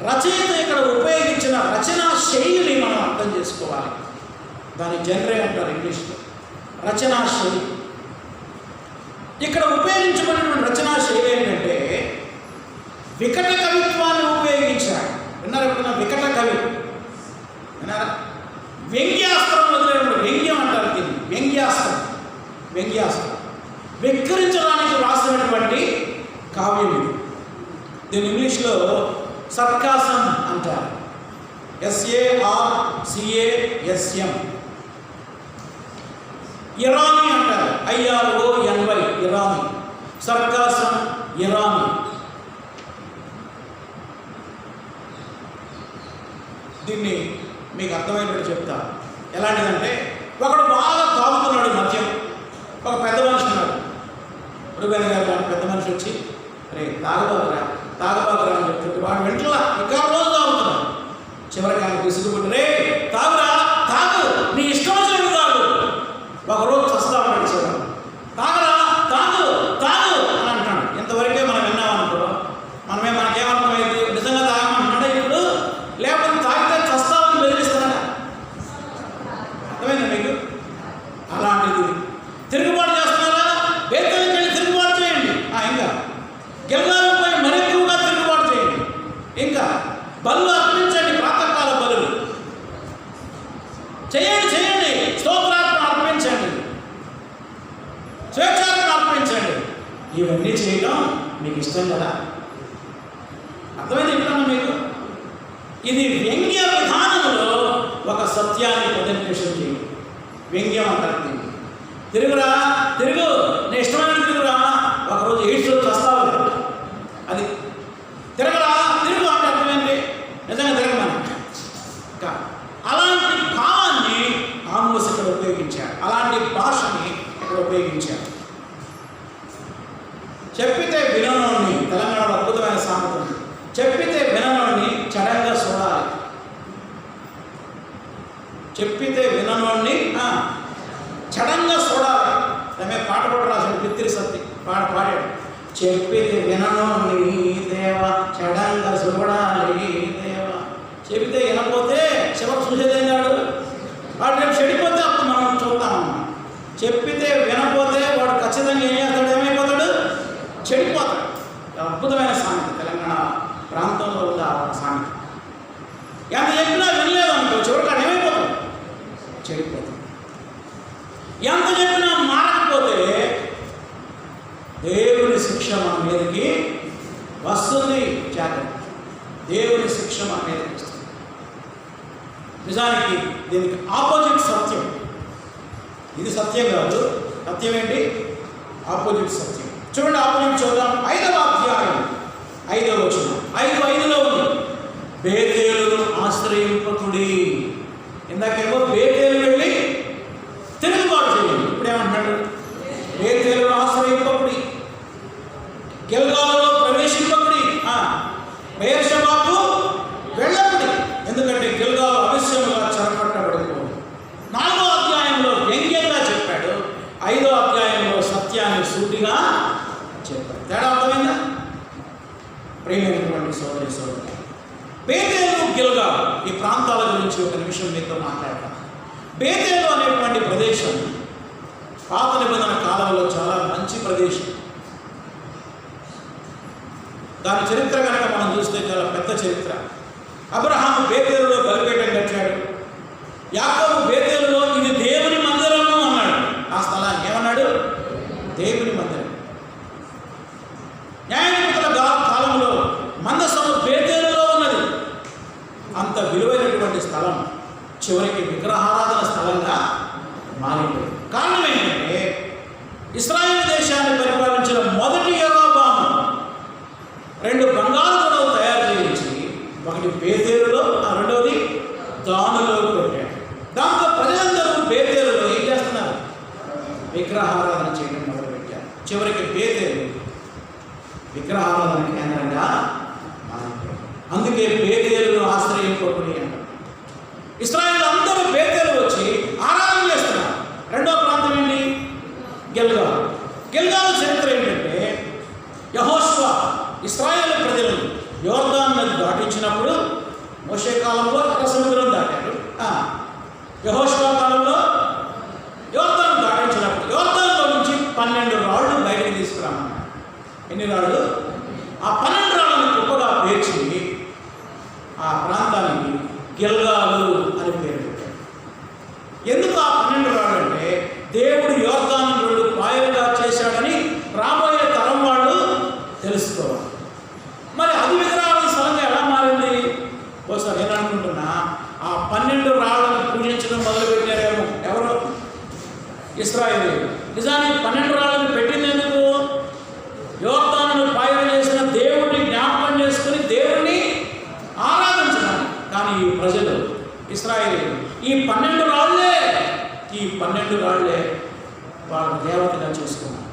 రచయిత ఇక్కడ ఉపయోగించిన రచనా శైలిని మనం అర్థం చేసుకోవాలి. దాని జనరే అంటారు ఇంగ్లీష్లో, రచనా శైలి. ఇక్కడ ఉపయోగించబడిన రచనా శైలి ఏంటంటే వికట కవిత్వాన్ని ఉపయోగించాడు. విన్నారు ఎప్పుడన్నా? వికట కవి విన్నారా? వ్యంగ్యాస్త్రం వదిలేడు. వ్యంగ్యం అంటారు దీన్ని, వ్యంగ్యాస్త్రం. వ్యంగ్యాస్త్రం వెక్కిరించడానికి రాసినటువంటి కావ్యం ఇది. దీని ఇంగ్లీష్లో సర్కాసం అంటారు. SARCASM. ఇరానీ అంటారు, IRONY, ఇరానీ. సర్కాసం, ఇరానీ. దీన్ని మీకు అర్థమైనట్టు చెప్తా. ఎలాంటిదంటే, ఒకడు బాగా తాగుతున్నాడు మద్యం. ఒక పెద్ద మనిషి ఉన్నాడు, రుబేన్ గారు లాంటి పెద్ద మనిషి వచ్చి, రే తాగబాకురా అని చెప్తుంటే వాడు వెంటలా ఇంకా రోజు తాగుతున్నాడు. చివరికి ఆయన విసుగుబడి, రే తాగురా, తాగు, నీ ఇష్టం వచ్చినట్టు తాగు. ఒకరోజు చస్తా ఉంటాడు, చివరి తాగరా, తాగు తాగు అని అంటున్నాడు. ఇంతవరకే మనం విన్నామనుకో, మనకేమర్థమైంది? నిజంగా తాగమంటున్నాడా ఇప్పుడు? లేకపోతే తాగితే చస్తామని బెదిరిస్తాడా? అర్థమైంది మీకు? అలాంటిది తిరుగుబాటు చేస్తున్నారా? బేతేలుకి వెళ్ళి తిరుగుబాటు చేయండి. ఇంకా గిల్గాలుకు పోయి మరి ఎక్కువగా తిరుగుబాటు చేయండి. ఇంకా బలు అర్పించండి, ప్రాతకాల బలులు చేయండి, స్తోత్రాలను అర్పించండి, స్వేచ్ఛాలను అర్పించండి. ఇవన్నీ చేయడం మీకు ఇష్టం కదా. అర్థమైంది ఎప్పుడన్నా మీకు? ఇది వ్యంగ్య విధానంలో ఒక సత్యాన్ని ప్రజెంటేషన్ చేయండి. వ్యంగ్యం అంటారు దీన్ని. తిరుగురా, తిరుగు, నీ ఇష్టమైన తిరుగురా, ఒకరోజు ఎయిడ్స్లో చస్తావు. అది తిరగరా, తిరుగు అంటే అర్థమైంది, నిజంగా తిరగమని. అలాంటి భావాన్ని ఆమోస్ ఇక్కడ ఉపయోగించాడు, అలాంటి భాషని ఇక్కడ ఉపయోగించాడు. చెప్పితే విననోడిని, తెలంగాణలో అద్భుతమైన సామెత ఉంది, చెప్పితే విననోడిని చడంగా చూడాలి. చెప్పితే విననోడిని చడంగా చూడాలి. తమే పాట కూడా రాశాడు, పిత్తిరి సత్తి పాడాడు. చెప్పితే విననోడిని దేవా చడంగా చూడాలి దేవా. చెబితే వినపోతే చివరికి చూసేదేనాడు వాడు, రేపు చెడిపోతే అప్పుడు మనం చూద్దామన్నా. చెప్పితే వినపోతే వాడు ఖచ్చితంగా ఏం చేస్తాడు? ఏమైపోతాడు? చెడిపోతాడు. అద్భుతమైన సామెత, తెలంగాణ ప్రాంతంలో ఉంది ఆ సామెత. ఎంత చెప్పినా వినలేదు అనుకో, చివరికి ఏమైపోతాడు? చెడిపోతాడు. ఎంత చెప్పినా మారకపోతే దేవుని శిక్ష మన మీదకి వస్తుంది. జాగ్రత్త, దేవుని శిక్ష మన మీదకి వస్తుంది. నిజానికి దీనికి ఆపోజిట్ సత్యం. ఇది సత్యం కాదు. సత్యం ఏంటి? ఆపోజిట్ సత్యం. చూడండి, ఆపోజిట్ చూద్దాం. 5వ అధ్యాయం 5వ వచనం, 5:5లో ఉంది, బేతేలును ఆశ్రయింపకుడి. ఇందాకేమో బేతేలు వెళ్ళి తిరుగుబాటు చేయండి. ఇప్పుడేమంటున్నాడు? బేతేలును ఆశ్రయింపకుడి, గిల్గాలులో ప్రవేశింపకుడి, బెయేర్షెబాకు వెళ్ళకుడి, ఎందుకంటే గిల్గాలు అవశ్యముగా చెరపట్టబడిపోదు. 4వ అధ్యాయంలో వ్యంగ్యంగా చెప్పాడు, 5వ అధ్యాయంలో సత్యాన్ని సూటిగా చెప్పాడు. తేడా అర్థమైందా? ప్రియమైనటువంటి సోదరి సోదరు, బేతేలు, గిల్గాలు ఈ ప్రాంతాల గురించి ఒక నిమిషం మీతో మాట్లాడతాను. బేతేలు అనేటువంటి ప్రదేశం పాత నిబంధన కాలంలో చాలా మంచి ప్రదేశం. దాని చరిత్ర కనుక మనం చూస్తే చాలా పెద్ద చరిత్ర. అబ్రహాము బేతేలులో బలిపీఠం కట్టాడు. యాకోబు బేతేలులో ఇది దేవుని మందిరము అన్నాడు. ఆ స్థలాన్ని ఏమన్నాడు? దేవుని మందిరం. న్యాయాధిపతుల కాలంలో మందసం అంత విలువైనటువంటి స్థలం చివరికి విగ్రహారాధన స్థలంగా మారిపోయింది. కారణం ఏంటంటే ఇశ్రాయేలు దేశాన్ని పరిపాలించిన మొదటి యెరోబాము 2 బంగారు గొడవలు తయారు చేయించి ఒకటి బేతేలులో, రెండవది దానులో పెట్టాడు. దాంతో ప్రజలందరూ బేతేలులో ఏం చేస్తున్నారు? విగ్రహారాధన చేయడం మొదలుపెట్టారు. చివరికి బేతేలు విగ్రహారాధన కేంద్రంగా మారిపోయింది. అందుకే బేతేలును ఆశ్రయింపకుని అంటారు. ఇశ్రాయేలు అందరూ బేతేలు వచ్చి ఆరాధన చేస్తున్నారు. రెండో ప్రాంతం ఏంటి? గిల్గాలు. గిల్గాలు చరిత్ర ఏంటంటే యెహోషువ ఇశ్రాయేలు ప్రజలను యోర్దాను నది దాటించినప్పుడు మోషే కాలంలో ఎర్ర సముద్రం దాటారు. యెహోషువ కాలంలో యోర్దాను దాటించినప్పుడు యోర్దానులో నుంచి 12 రాళ్ళు బయటకు తీసుకురామన్నారు. ఎన్ని రాళ్ళు? ఆ 12 రాళ్ళని గొప్పగా పేర్చి ఆ ప్రాంతానికి గిల్గాలు అని పేరు పెట్టారు. ఎందుకు ఆ 12 రాళ్ళు అంటే దేవుడు యోర్దాను 2 పాయలుగా చేశాడని రాబోయే తరం వాళ్ళు తెలుసుకోవాలి. మరి అది విగ్రహాల స్థలంగా ఎలా మారింది? ఒకసారి నేను అనుకుంటున్నా ఆ 12 రాళ్ళను పూజించడం మొదలుపెట్టారేమో ఎవరు? ఇశ్రాయేలు. నిజానికి 12 రాళ్ళను పెట్టింది ఎందుకు? యోర్దానును పాయలు చేసిన దేవుడిని జ్ఞాపకం చేసుకుని దేవుడిని ఆరాధించడానికి. కానీ ఈ ప్రజలు ఇశ్రాయేలు ఈ 12 రాళ్లే వాళ్ళు దేవతగా చేసుకున్నారు.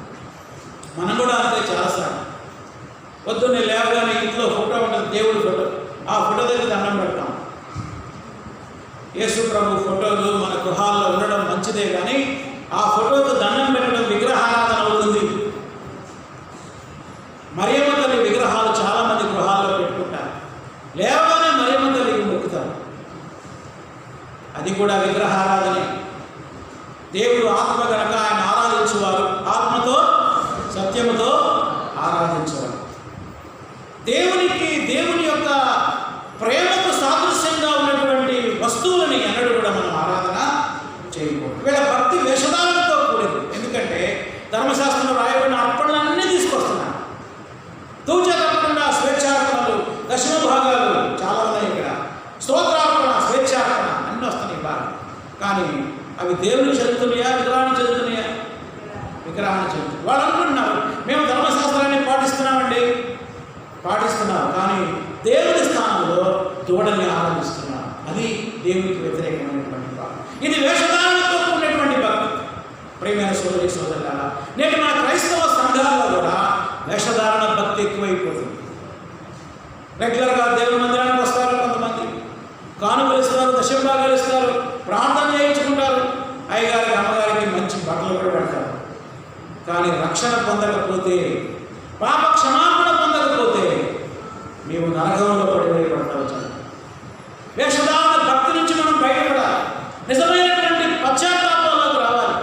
మనం కూడా అంతే. చాలాసార్లు పొద్దున్నే లేవగానే ఇంట్లో ఫోటో ఉంటుంది, దేవుడి ఫోటో. ఆ ఫోటో దగ్గర దండం పెడతాం. యేసు ప్రభు ఫోటోలు మన గృహాల్లో ఉండడం మంచిదే, కానీ ఆ ఫోటోకు దండం పెట్టడం విగ్రహారాధన అవుతుంది. మరియమ్మ తల్లి విగ్రహాలు చాలామంది గృహాల్లో పెట్టుకుంటారు. లేవగానే మరియమ్మ తల్లికి మొక్కుతారు. అది కూడా విగ్రహారాధనే. దేవుడు ఆత్మ కనుక ఆయన ఆరాధించేవారు ఆత్మతో సత్యముతో ఆరాధించేవారు. దేవుని యొక్క ప్రేమకు సాదృశ్యంగా ఉన్నటువంటి వస్తువులని ఎన్నడూ కూడా మనం ఆరాధన చేయకూడదు. వీళ్ళ భక్తి వేషధారణతో కూడదు. ఎందుకంటే ధర్మశాస్త్రంలో రాయబడిన అర్పణలన్నీ తీసుకొస్తున్నారు. తూచా తప్పకుండా స్వేచ్ఛార్పణలు, దశమ భాగాలు చాలా ఉన్నాయి. ఇక్కడ స్తోత్రార్పణ, స్వేచ్ఛార్పణ అన్నీ వస్తున్నాయి బాగా. కానీ అవి దేవునికి చెందుతున్నాయా, విగ్రహానికి చెందుతున్నాయా? విగ్రహాన్ని చెందుతుంది. వాళ్ళు అనుకుంటున్నారు మేము ధర్మశాస్త్రాన్ని పాటిస్తున్నారు, కానీ దేవుని స్థానంలో దూడని ఆరాధిస్తున్నారు. అది దేవునికి వ్యతిరేకమైనటువంటి భాగం. ఇది వేషధారణతో ఉన్నటువంటి భక్తి. ప్రియమైన సోదరి సోదరులారా, నేటి మన క్రైస్తవ సంఘాల్లో కూడా వేషధారణ భక్తి ఎక్కువైపోతుంది. రెగ్యులర్గా దేవుని మందిరానికి వస్తారు, కొంతమంది కానుకలు ఇస్తారు, దశంభాగాలు ఇస్తారు, ప్రార్థన చేయించుకుంటారు, అయ్యగారికి అమ్మగారికి మంచి బట్టలు కూడా పెడతారు. కానీ రక్షణ పొందకపోతే, పాప క్షమాపణ పొందకపోతే మేము నరకంలో పడతావు. వేషధారణ భక్తి నుంచి మనం బయటపడాలి. నిజమైనటువంటి పశ్చాత్తాపంలోకి రావాలి.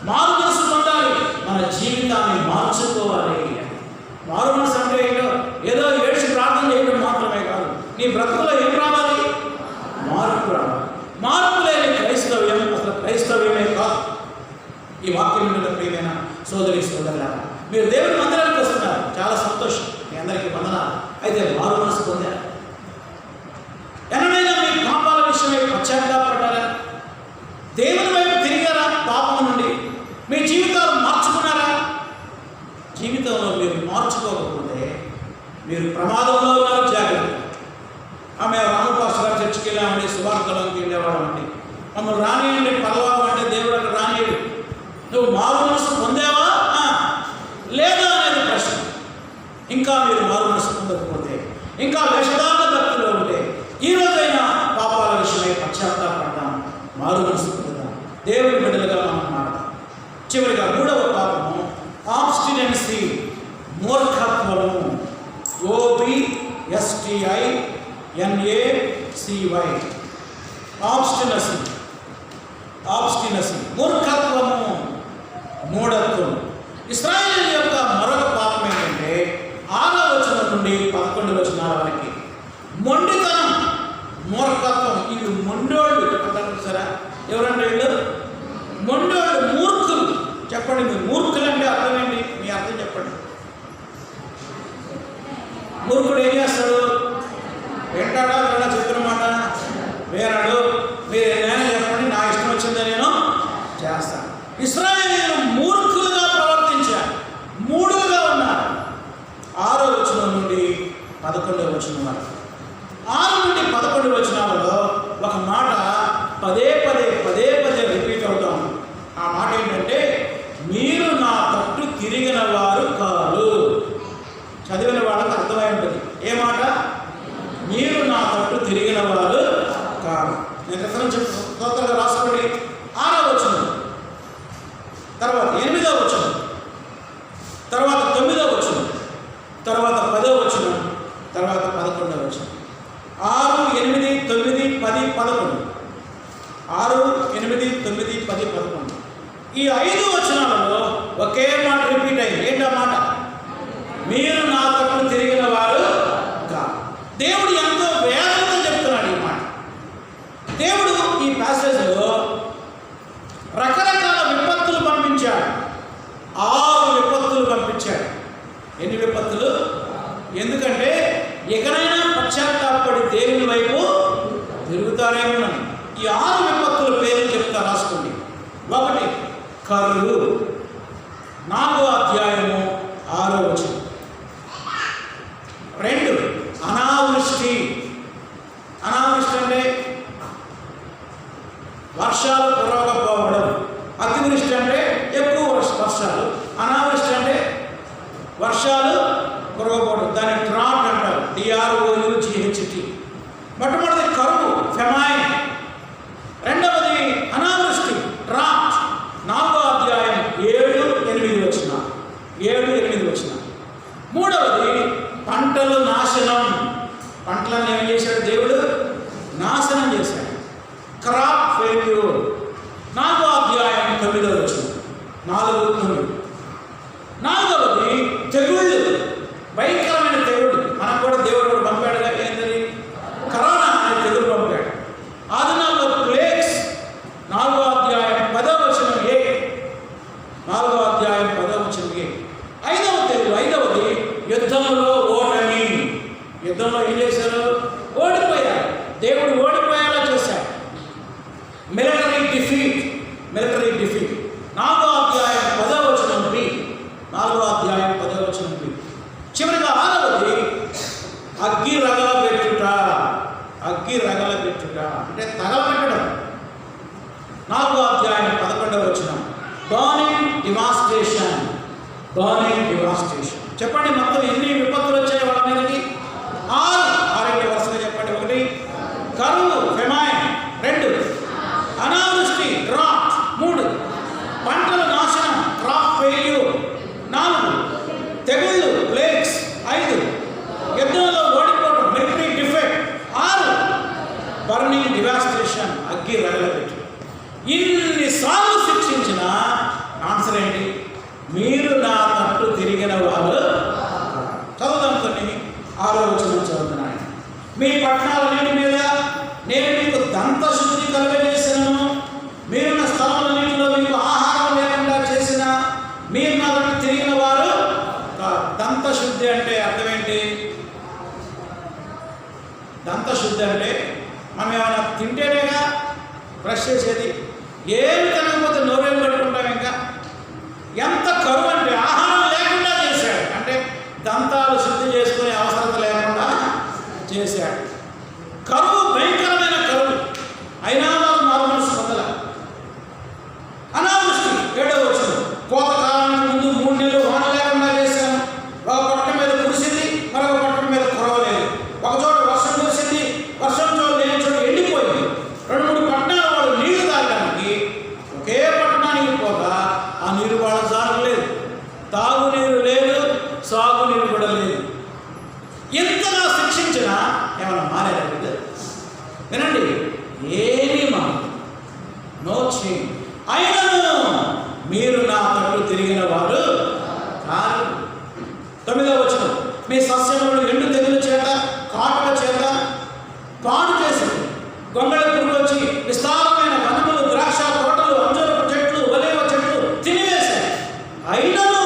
మారు మనసు పొందాలి. మన జీవితాన్ని మార్చుకోవాలి. మారు మనసు అంటే ఏదో ఏడ్చి ప్రార్థన చేయడం మాత్రమే కాదు. నీ బ్రతుకులో ఏం రావాలి? మార్పు రావాలి. మార్పు లేని క్రైస్తవ్యం అసలు క్రైస్తవ్యమే కాదు. ఈ వాక్యం మీద ప్రియమైన సోదరి సోదరులారా, మీరు దేవుని మందిరానికి వస్తున్నారు, చాలా సంతోషం, మీ అందరికీ వందనాలు. అయితే మారు మనసు పొందారు. ఎన్నడైనా మీ పాపాల విషయమై పశ్చాత్తాపడ్డారా? దేవుని వైపు తిరిగారా? పాపం నుండి మీ జీవితాలు మార్చుకున్నారా? జీవితంలో మీరు మార్చుకోకపోతే మీరు ప్రమాదంలో ఉన్నారు. జాగ్రత్త. ఆమె రామపాస్ గారు చర్చికి వెళ్ళామండి, సువార్తలోకి వెళ్ళేవాడు అండి, మమ్మల్ని రానియండి పర్వాలు అంటే దేవుడు అక్కడ రానియడు. నువ్వు మారు మనసు పొందావా లేదా అనేది ప్రశ్న. ఇంకా మీరు మారు మనసు పొందకపోతే, ఇంకా వేషధారణ భక్తిలో ఉంటే, ఈ రోజైనా పాపాల విషయమై పశ్చాత్తాపడతాం, మారు మనసు పొందుతాం, దేవుని బిడ్డలుగా మనం మారతాం. చివరిగా 3వ పాపము ఆబ్స్టినెన్సీ, మూర్ఖత్వము. OBSTINACY, ఆబ్స్టినసీ, మూర్ఖత్వము, మూఢత్వం. ఇశ్రాయేలు యొక్క మరొక పాపం ఏంటంటే 6వ వచనం నుండి 11వ వచనాల వరకు మొండితనం, మూర్ఖత్వం. వీళ్ళు మొండోళ్ళు అంటారు సరే. ఎవరంటే వీళ్ళు మొండోళ్ళు, మూర్ఖులు. చెప్పండి, మీరు మూర్ఖులు అంటే అర్థం ఏంటి? మీ అర్థం చెప్పండి. మూర్ఖుడు ఏం చేస్తాడు? వింటాడా? చెప్పిన మాట నేను రిఫరెన్స్ తొందరగా రాసుకోండి. 6వ వచనం, తర్వాత 8వ వచనం, తర్వాత 9వ వచనం, తర్వాత 10వ వచనం, తర్వాత 11వ వచనం. 6, 8, 9, 10, 11. 6, 8, 9, 10, 11. ఈ 5 వచనాలలో ఒకే మాట రిపీట్ అయింది. ఏంటా మాట? మీరు నా తట్టు తిరిగిన వారు కాదు. దేవుడు ఎంతో వేదంతో చెప్తున్నాడు ఈ మాట. దేవుడు ఈ ప్యాసేజ్లో రకరకాల విపత్తులు పంపించాడు. 6 విపత్తులు పంపించాడు. ఎన్ని విపత్తులు? ఎందుకంటే ఎక్కడైనా పశ్చాత్తాపడి దేవుని వైపు తిరుగుతారేమోనని. ఈ 6 విపత్తుల పేర్లు చెప్తా, రాసుకోండి. 1, కరువు. 4వ అధ్యాయము 6వ వచనం. 2, అనావృష్టి. అనావృష్టి అంటే వర్షాలు కురవకపోవడం. అతివృష్టి అంటే ఎక్కువ వర్షాలు. అనావృష్టి అంటే వర్షాలు కురవకపోవడం. దాన్ని డ్రాట్ అంటారు, DROUGHT. మొట్టమొదటి కరువు, ఫెమైన్. రెండవది అనావృష్టి, డ్రాట్. 4వ అధ్యాయం 7, 8 వచనాలు. 7, 8 వచనాలు. మూడవది పంటలు నాశనం. పంటలను ఏం చేశాడు దేవుడు? నాశనం చేశాడు. Crop failure. 4వ అధ్యాయం 9వ వచనం. 4, 9. నాలుగవది తెగుళ్ళు, భయంకరమైన తెగుళ్ళు. మనకు కూడా దేవుడు పంపాడు. ఏంటది? కరోనా అనే తెగులు పంపాడు. ఆదినాల్లో ప్లేగ్స్. 4వ అధ్యాయం 10వ వచనం ఏ. 4వ అధ్యాయం 10వ వచనం ఏ. ఐదవ తెగులు, ఐదవది యుద్ధంలో ఓటమి. యుద్ధంలో ఏం చేశారు? ఓడిపోయారు. దేవుడు ఓడిపోయేలా చేశాడు. Military defeat. Military defeat. 4వ అధ్యాయం 10వ వచనం బి. 4వ అధ్యాయం 10వ వచనం బి. చివరిగా 6వది అగ్గి రగలబెట్టుట. అగ్గి రగలబెట్టుట అంటే తగలబెట్టడం. 4వ అధ్యాయం 11వ వచనం బర్నింగ్ డివాస్టేషన్. Burning devastation. చెప్పండి, మొత్తం ఎన్ని విపత్తులు వచ్చాయి వాళ్ళ మీదకి? 6 వరుసగా చెప్పండి. 1, కరువు, ఫెమైన్. 2, అనావృష్టి, డ్రాట్. 3, పంటల నాశనం, క్రాప్ ఫెయిల్యూర్. 4, తెగుళ్ళు, ప్లేగ్స్. 5, యుద్ధంలో ఓడిపోవడం, మిలిటరీ డిఫెక్ట్. 6, బర్నింగ్ డివాస్టేషన్, అగ్గి రగలబెట్టు. ఇన్నిసార్లు శిక్షించిన ఆన్సర్ ఏంటి? మీరు నా తట్టు తిరిగిన వారు. చదువుదాం కొన్ని. 6వ వచనం చదువుతున్నాను. మీ పట్టణాలన్నిటి మీద నేను మీకు దంత శుద్ధి కలుగజేసినను. మీరున్న స్థలములన్నిటిలో మీకు ఆహారం లేకుండా చేసిన మీరు నా తట్టు తిరిగిన వారు. దంత శుద్ధి అంటే అర్థం ఏంటి? దంత శుద్ధి అంటే మనం ఏమైనా తింటేనేగా బ్రష్ చేసేది. ఏమి తినకపోతే నోరేం పెట్టుకుంటాం. ఇంకా ఎంత కరువు అంటే ఆహారం లేకుండా చేశాడు. అంటే దంతాలు శుద్ధి చేసుకునే అవసరం లేకుండా చేశాడు. కరువు, భయంకరమైన కరువు. అయినా వాళ్ళు మారు మనసు పొందల. అనావృష్టి. 7వ వచనం కోతకాలానికి ముందు 3 నెలలు వాన లేకుండా చేశాను. ఒక పట్టణం మీద కురిసింది, మరొక పట్టణం మీద కురవలేదు. ఒక చోట వర్షం కురిసింది, వర్షం చోటు లేని చోట ఎండిపోయింది. 2, 3 పట్టణాల వాళ్ళు నీళ్లు తాగడానికి ఒకే పట్టణానికి పోగా ఆ నీరు వాళ్ళ సాగలేదు. తాగునీరు లేదు, సాగునీరు కూడా లేదు. ఎంతగా శిక్షించినా ఏమైనా మారేదా? వినండి, ఏమీ మారదు. No change. అయినను మీరు నా తట్టు తిరిగిన వారు కాదు. 9వ వచనం మీ సస్యములను ఎండు తెగుల చేత, కాటుక చేత పాడు చేసింది. గొంగళి పురుగు వచ్చి విస్తారమైన వనములు, ద్రాక్ష తోటలు, అంజూరపు చెట్లు, ఒలీవ చెట్లు తినివేశాయి. అయినను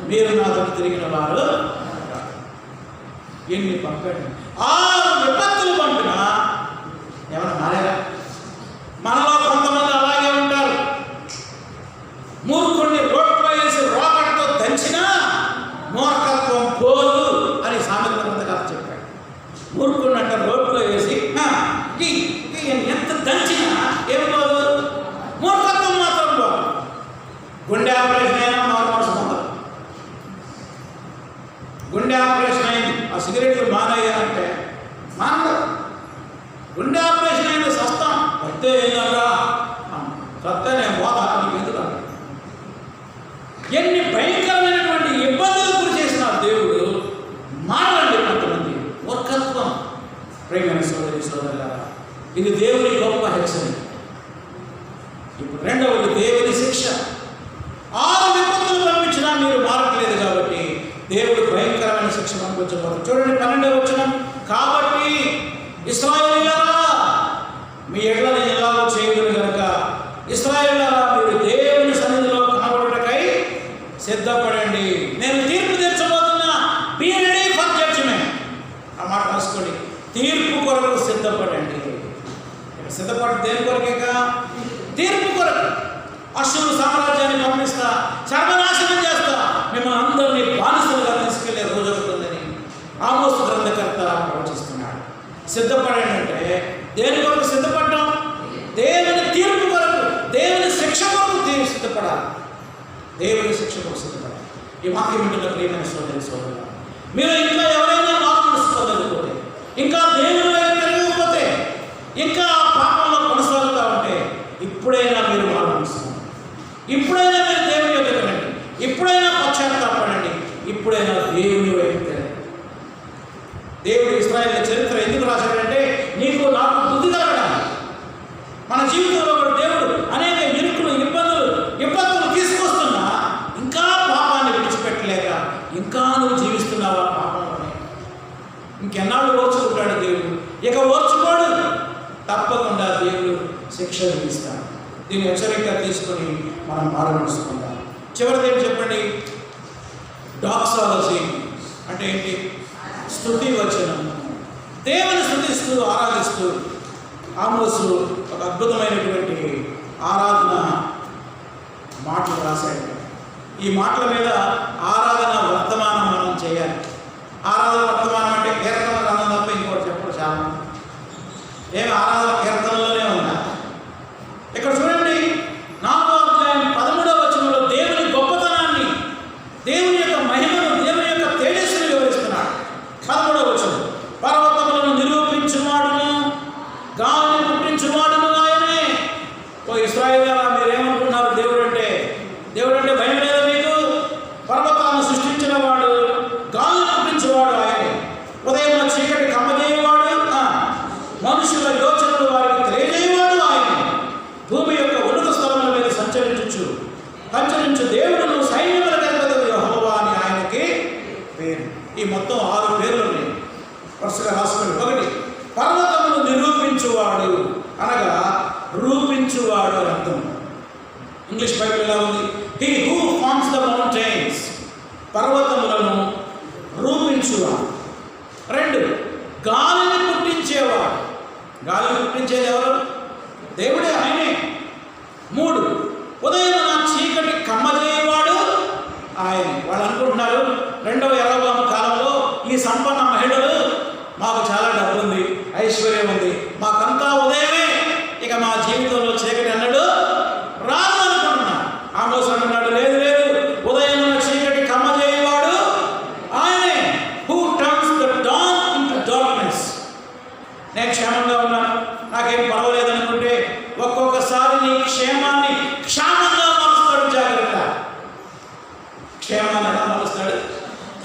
మీరు నా తట్టు తిరిగిన వారు. ఎన్ని పంపాడు? 6 విపత్తులు పంపినా ఏమైనా మారేరా? మనలో కొంతమంది అలాగే ఉంటారు. మూర్ఖుడిని రోడ్లో వేసి రోకటితో దంచినా మూర్ఖత్వం పోదు అని సామెత గ్రంథకర్త చెప్పాడు. మూర్ఖుడిని అంటే రోడ్లో వేసి ఎంత దంచినా ఏం పోదు, మూర్ఖత్వం మాత్రం పోదు. గుండె ఆపరేషన్ అయినా మారు మనసు పొందదు. గుండె ఆపరేషన్ అయింది, ఆ సిగరెట్లు మానయ్యారంటే మానదు. గుండె ఆపరేషన్ అయిన సస్తాం. గొప్ప హెచ్చరిక. ఇప్పుడు రెండవది దేవుని శిక్ష. 6 విపత్తులు పంపించినా మీరు మారట్లేదు కాబట్టి దేవుడు భయంకరమైన శిక్ష పంపించబోతుంది. చూడండి 12వ వచనం. కాబట్టి ఇశ్రాయేలీయులారా మీ ఎడ్ల నేను ఎలాగో చేయదును గనుక ఇశ్రాయేలీయులారా మీరు దేవుని సన్నిధిలో కనబడుటకై సిద్ధపడండి. నేను తీర్పు తీర్చబోతున్నా. Be ready for judgment. ఆ మాట రాసుకోండి. తీర్పు కొరకు సిద్ధపడండి. సిద్ధపడి దేని కొరకేగా? తీర్పు కొరకు. అశ్షూరు సామ్రాజ్యాన్ని పంపిస్తా, సర్వనాశనం చేస్తా, మిమ్మల్ని అందరినీ బానిసలుగా తీసుకెళ్లే రోజు అవుతుందని ఆమోసు గ్రంథకర్త ప్రవచిస్తున్నాడు. సిద్ధపడండి అంటే దేని కొరకు సిద్ధపడ్డాం? దేవుని తీర్పు కొరకు, దేవుని శిక్ష కొరకు సిద్ధపడాలి. దేవుని శిక్ష కొరకు సిద్ధపడాలి. ఈ వాక్యం వింటున్న ప్రియమైన సోదరి సోదరులు, మీరు ఇంకా ఎవరైనా మార్పుకోలేకపోతే, ఇంకా దేవుని వైపు తిరగకపోతే, ఇంకా పాపంలో కొనసాగుతూ ఉంటే ఇప్పుడైనా మీరు మార్పుకోండి. ఇప్పుడైనా మీరు దేవుని యొక్క రండి. ఇప్పుడైనా పశ్చాత్తాపడండి. ఇప్పుడైనా దేవుని వైపు తిరగండి. దేవుడు ఇశ్రాయేలు చరిత్ర ఎందుకు రాశాడంటే నీకు నాకు బుద్ధి కలగడానికి. మన జీవితంలో కూడా దేవుడు అనేక ఇరుకులు, ఇబ్బందులు తీసుకొస్తున్నా ఇంకా పాపాన్ని విడిచిపెట్టలేక ఇంకా నువ్వు జీవిస్తున్నావా పాపంలోనే? ఇంకెన్నాళ్ళు ఓర్చుకుంటాడు దేవుడు? ఇక ఓర్చుకోడు. తప్పకుండా దేవుడు శిక్ష విధిస్తాడు. దీన్ని హెచ్చరికగా తీసుకొని మనం మారవలసుకుందాం. చివరిది ఏంటి చెప్పండి? డాక్సాలజీ అంటే ఏంటి? స్తుతి వచనం. దేవుని స్తుతిస్తూ ఆరాధిస్తూ ఆమోసు ఒక అద్భుతమైనటువంటి ఆరాధన మాటలు రాశాడు. ఈ మాటల మీద ఆరాధన వర్తమానం మనం చేయాలి. ఆరాధన వర్తమానం అంటే కీర్తన గ్రంథం తప్ప ఇంకోటి చెప్పడు చాలా. ఏమి ఆరాధన కీర్తనలోనే ఉందా? ఇక్కడ చూడండి 4వ అధ్యాయం 13వ వచనంలో దేవుని గొప్పతనాన్ని, దేవుని యొక్క మహిమను, దేవుని యొక్క తేజస్సును వివరిస్తున్నాడు. 13వ వచనం. పర్వతములను నిరూపించువాడును గాలిని పుట్టించువాడును ఆయనే. ఓ ఇశ్రాయేలీయులారా మీరేమనుకున్నారు? దేవుడు అంటే భయం లేదా మీకు? పర్వతాలను సృష్టించిన వాడు, గాలిని పుట్టించేవాడు ఆయనే. ఉదయం చీకటి కమ్మజేయవాడు, మనుషుల యోచనలు వారికి తెలియజేయవాడు ఆయనే. భూమి యొక్క ఉన్నత స్థలముల మీద సంచరించు దేవుడును సైన్యముల అధిపతి యెహోవా అని ఆయనకి పేరు. ఈ మొత్తం 6 పేర్లు ఉన్నాయి. వరుసగా రాసుకోండి. 1 పర్వతమును నిరూపించువాడు అనగా రూపించువాడు అని అర్థం. ఇంగ్లీష్ బైబిల్ ఎలా ఉంది? He who forms the mountains. పర్వతములను రూపించువాడు. 2 గాలిని పుట్టించేవాడు. గాలిని పుట్టించేది ఎవరు? దేవుడే, ఆయనే. 3 ఉదయం నా చీకటి కమ్మజేయవాడు ఆయనే. వాళ్ళు అనుకుంటున్నారు 2వ యరొబాము కాలంలో ఈ సంపన్న మహిళలు మాకు చాలా డబ్బు ఉంది, ఐశ్వర్యం ఉంది, మాకంతా ఉదయమే, ఇక మా జీవితంలో చీకటి అన్నాడు రాదు అనుకుంటున్నాను. ఆమోసు అంటున్నాడు లేదు లేదు, ఉదయం చీకటి కమ్మజేయవాడు ఆయనే. Who turns the dawn into darkness. నేను క్షేమంగా ఉన్నాను, నాకేం పర్వాలేదు అనుకుంటే ఒక్కొక్కసారి నీ క్షేమాన్ని క్షామంగా మారుస్తాడు. జాగ్రత్త. క్షేమాన్ని ఎలా మారుస్తాడు?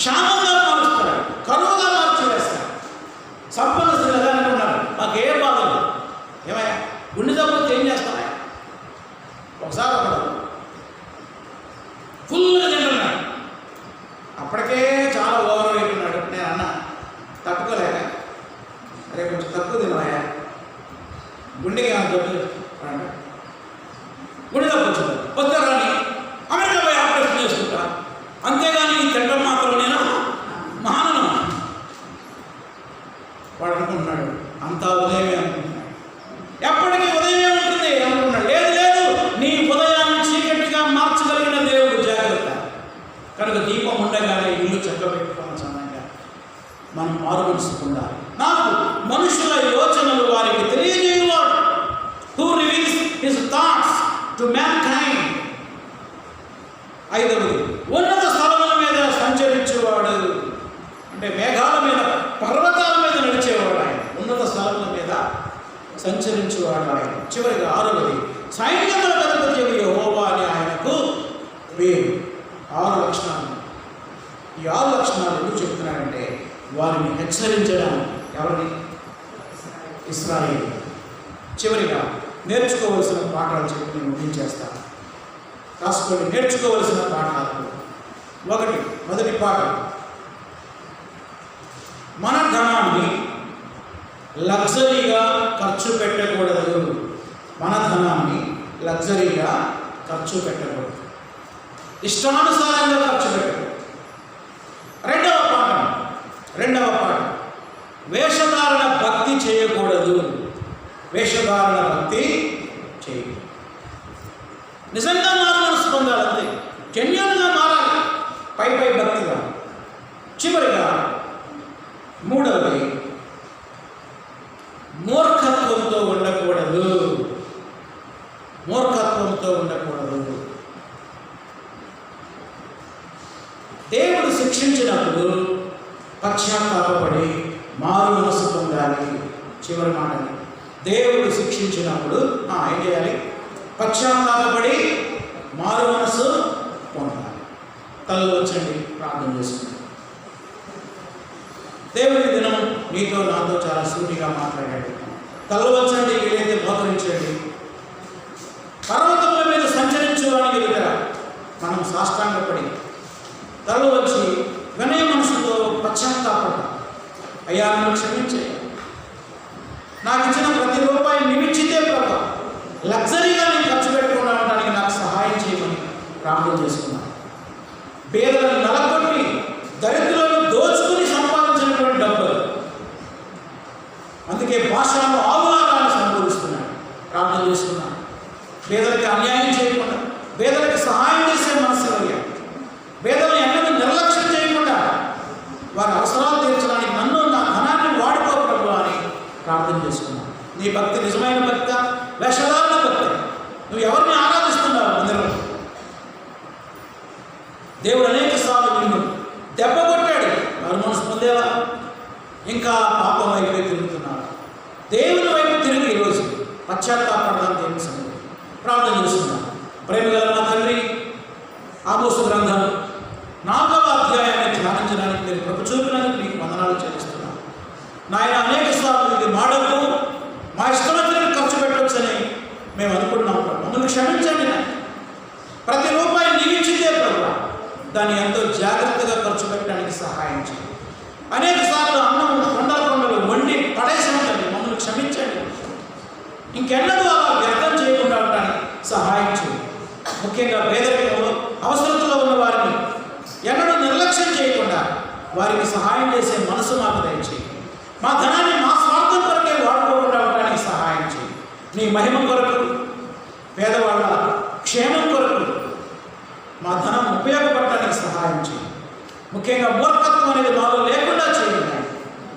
క్షామంగా మారుస్తాడు, కరువుగా మార్చివేస్తాడు. సంపన్న స్థితి ఎలా అనుకున్నాడు? మాకు ఏ బాధలు ఏమయ్యా? గుండె జబ్బులు ఏం చేస్తామా? ఒకసారి ఒకడు ఫుల్గా తింటున్నాడు, అప్పటికే చాలా ఓవర్ వెయిట్ ఉన్నాడు. నేను అన్నా తట్టుకోలేక, అరే కొంచెం తక్కువ తినవయ్యా, గుండెకి ఏమైనా జబ్బు అంటే గుండె జబ్బు వచ్చింది, వస్తే రాని అమెరికా పోయి ఆపరేషన్ చేసుకుంటా, అంతేగాని తినడం మాత్రం నేను మానను. వాడు అనుకుంటున్నాడు అంతా ఉదయమే అనుకుంటున్నాడు. ఎప్పటికీ ఉదయమే ఉంటుంది అనుకుంటున్నాడు. లేదు లేదు, నీ ఉదయాన్ని చీకటిగా మార్చగలిగిన దేవుడు. జాగ్రత్త. కనుక దీపం ఉండగానే ఇల్లు చక్కబెట్టుకున్న సమయంగా మనం మారుమనసుకుందాం. నాకు మనుషుల యోచనలు వారికి తెలియజేయవాడు. Who reveals his thoughts to mankind. 5వది ఉన్నత స్థలముల మీద సంచరించేవాడు. అంటే మేఘాల మీద, పర్వతాల మీద నడిచేవాడు ఆయన. ఉన్నత స్థలముల మీద సంచరించేవాడు ఆయన. చివరిగా 6వది సైన్యముల అధిపతి యెహోవా అని ఆయనకు పేరు. 6 లక్షణాలు. ఈ 6 లక్షణాలు ఎందుకు చెప్తున్నాడంటే వారిని హెచ్చరించడం. ఎవరిని? ఇశ్రాయేలు. చివరిగా నేర్చుకోవలసిన పాఠాలు చెప్పి నేను ముగించేస్తాను. రాసుకోండి. నేర్చుకోవలసిన పాఠాలు. మొదటి పాఠం, మన ధనాన్ని లగ్జరీగా ఖర్చు పెట్టకూడదు. మన ధనాన్ని లగ్జరీగా ఖర్చు పెట్టకూడదు, ఇష్టానుసారంగా ఖర్చు పెట్టకూడదు. రెండవ పాఠం, వేషధారణ భక్తి చేయకూడదు. వేషధారణ భక్తి చేయకూడదు. నిజంగా మారు మనసు పొందాలంటే జెన్యూన్గా మారాలి, పై భక్తిగా. చివరిగా మూడవది, మూర్ఖత్వంతో ఉండకూడదు. మూర్ఖత్వంతో ఉండకూడదు. దేవుడు శిక్షించినప్పుడు పశ్చాత్తాపపడి మారు మనసు పొందాలి. చివరి మాటని, దేవుడు శిక్షించినప్పుడు ఏం చేయాలి? పశ్చాత్తాపపడి మారు మనసు పొందాలి. తల్లు వచ్చండి, ప్రార్థన చేసుకుంటాం. దేవుడి దినం మీతో నాతో చాలా సూటిగా మాట్లాడాడు. తల్లు వచ్చండి, వీలైతే మోకరించండి. పర్వతముల మీద సంచరించువానికి ఎదుట మనం సాష్టాంగపడి తల్లు వచ్చి వినయ మనసుతో పశ్చాత్తాపడ, అయ్యా నన్ను క్షమించే, నాకు ఇచ్చిన ప్రతి రూపాయి నిమిచ్చితే ప్రభు లగ్జరీగా నేను ఖర్చు పెట్టుకున్నా ఉండడానికి నాకు సహాయం చేయమని ప్రార్థన చేసుకున్నాను. పేదలను నలగొట్టి దరిద్రులను దోచుకుని సంపాదించినటువంటి డబ్బులు, అందుకే భాషలో ఆవులాగాన్ని సంబోధిస్తున్నాడు. ప్రార్థన చేసుకున్నాను. పేదలకి అన్యాయం చేయకుండా, పేదలకు సహాయం చేసే మనసు కలిగాను. పేదలను ఎన్నడూ నిర్లక్ష్యం చేయకుండా వారి అవసరాలు తీర్చడానికి నన్ను, నా ధనాన్ని వాడుకో ప్రభు అని ప్రార్థన చేసుకున్నాను. నీ భక్తి నిజమైన భక్త, వేషధారణ భక్తి. నువ్వు ఎవరిని ఆరాధిస్తున్నావు? మందిరంలో దేవుడు అనేక సార్లు నిన్ను దెబ్బ కొట్టాడు, వారు మనసు పొందేవా? ఇంకా పాపం వైపే తిరుగుతున్నాడు. దేవుని వైపు తిరిగి ఈరోజు పశ్చాత్తాపడడానికి దేవుని సంగతి ప్రార్థన చేస్తున్నాను. ప్రేమగల నా తండ్రి, ఆమోసు గ్రంథం 4వ అధ్యాయాన్ని ధ్యానించడానికి మీరు కృప చూపినందుకు మీకు వందనాలు చెల్లిస్తున్నాను. నాయన, అనేక సార్లు ఇది మా డబ్బు, మా ఇష్టమైన ఖర్చు పెట్టవచ్చని మేము అనుకుంటున్నాం. మమ్మల్ని క్షమించండి. ప్రతి రూపాయి నీవిచ్చితే ప్రభు దాన్ని ఎంతో జాగ్రత్తగా ఖర్చు పెట్టడానికి సహాయం చేయండి. అనేక సార్లు అన్నం కొండలు వండి పడేసి ఉంటుంది. మమ్మల్ని క్షమించండి. ఇంకెన్నడూ అలా వ్యర్థం చేయకుండా ఉండడానికి సహాయం చేయండి. ముఖ్యంగా పేదరికంలో, అవసరతలో ఉన్న వారిని ఎన్నడూ నిర్లక్ష్యం చేయకుండా వారికి సహాయం చేసే మనసు మాకు దయచేయండి. మా ధనాన్ని మా స్వార్థం కొరకే వాడుకోకుండా ఉండడానికి సహాయం చేయండి. నీ మహిమ కొరకు, పేదవాళ్ళ క్షేమం కొరకు మా ధనం ఉపయోగపడటానికి సహాయం చేయండి. ముఖ్యంగా మూర్ఖత్వం అనేది మాలో లేకుండా చేయండి.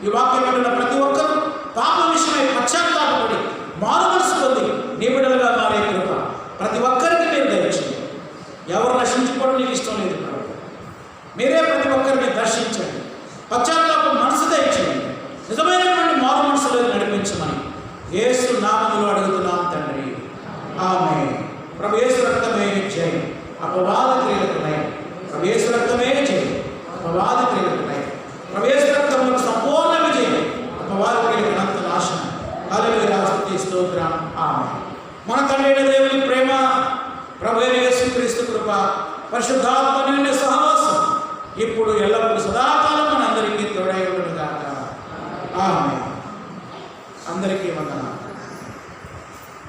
ఈ వాక్యం వింటున్న ప్రతి ఒక్కరూ పాపం విషయమై పశ్చాత్తాపపడి మారు మనసు పొంది నీ బిడ్డలుగా మారే కృప ప్రతి ఒక్కరికి మీరు దయచేయండి. ఎవరు నశించుకోవడం నీకు ఇష్టం లేదు ప్రభు. మీరే ప్రతి ఒక్కరిని దర్శించండి. పశ్చాత్తాపం మనసు దయచేయండి. నిజమైనటువంటి మారు మనసులో నడిపించమని యేసు నామములో అడుగుతున్నాం తండ్రి, ఆమేన్. ప్రభు యేసు రక్తమే జై, అపవాద క్రియలకు నయం. ప్రభు యేసు రక్తమే జై, అపవాద క్రియలకు నయం. ప్రభు యేసు రక్తములకు సంపూర్ణ విజయం, అపవాద క్రియలకు అనంత నాశనం. హల్లెలూయా, స్తుతి స్తోత్రం, ఆమేన్. మన తండ్రి దేవుని ప్రేమ, ప్రభు యేసుక్రీస్తు కృప, పరిశుద్ధాత్మ నిండిన సహవాసం ఇప్పుడు ఎల్లప్పుడూ సదాకాలం మన అందరికీ తోడై ఉండును గాక. ఆమేన్. అందరికీ వందనాలు.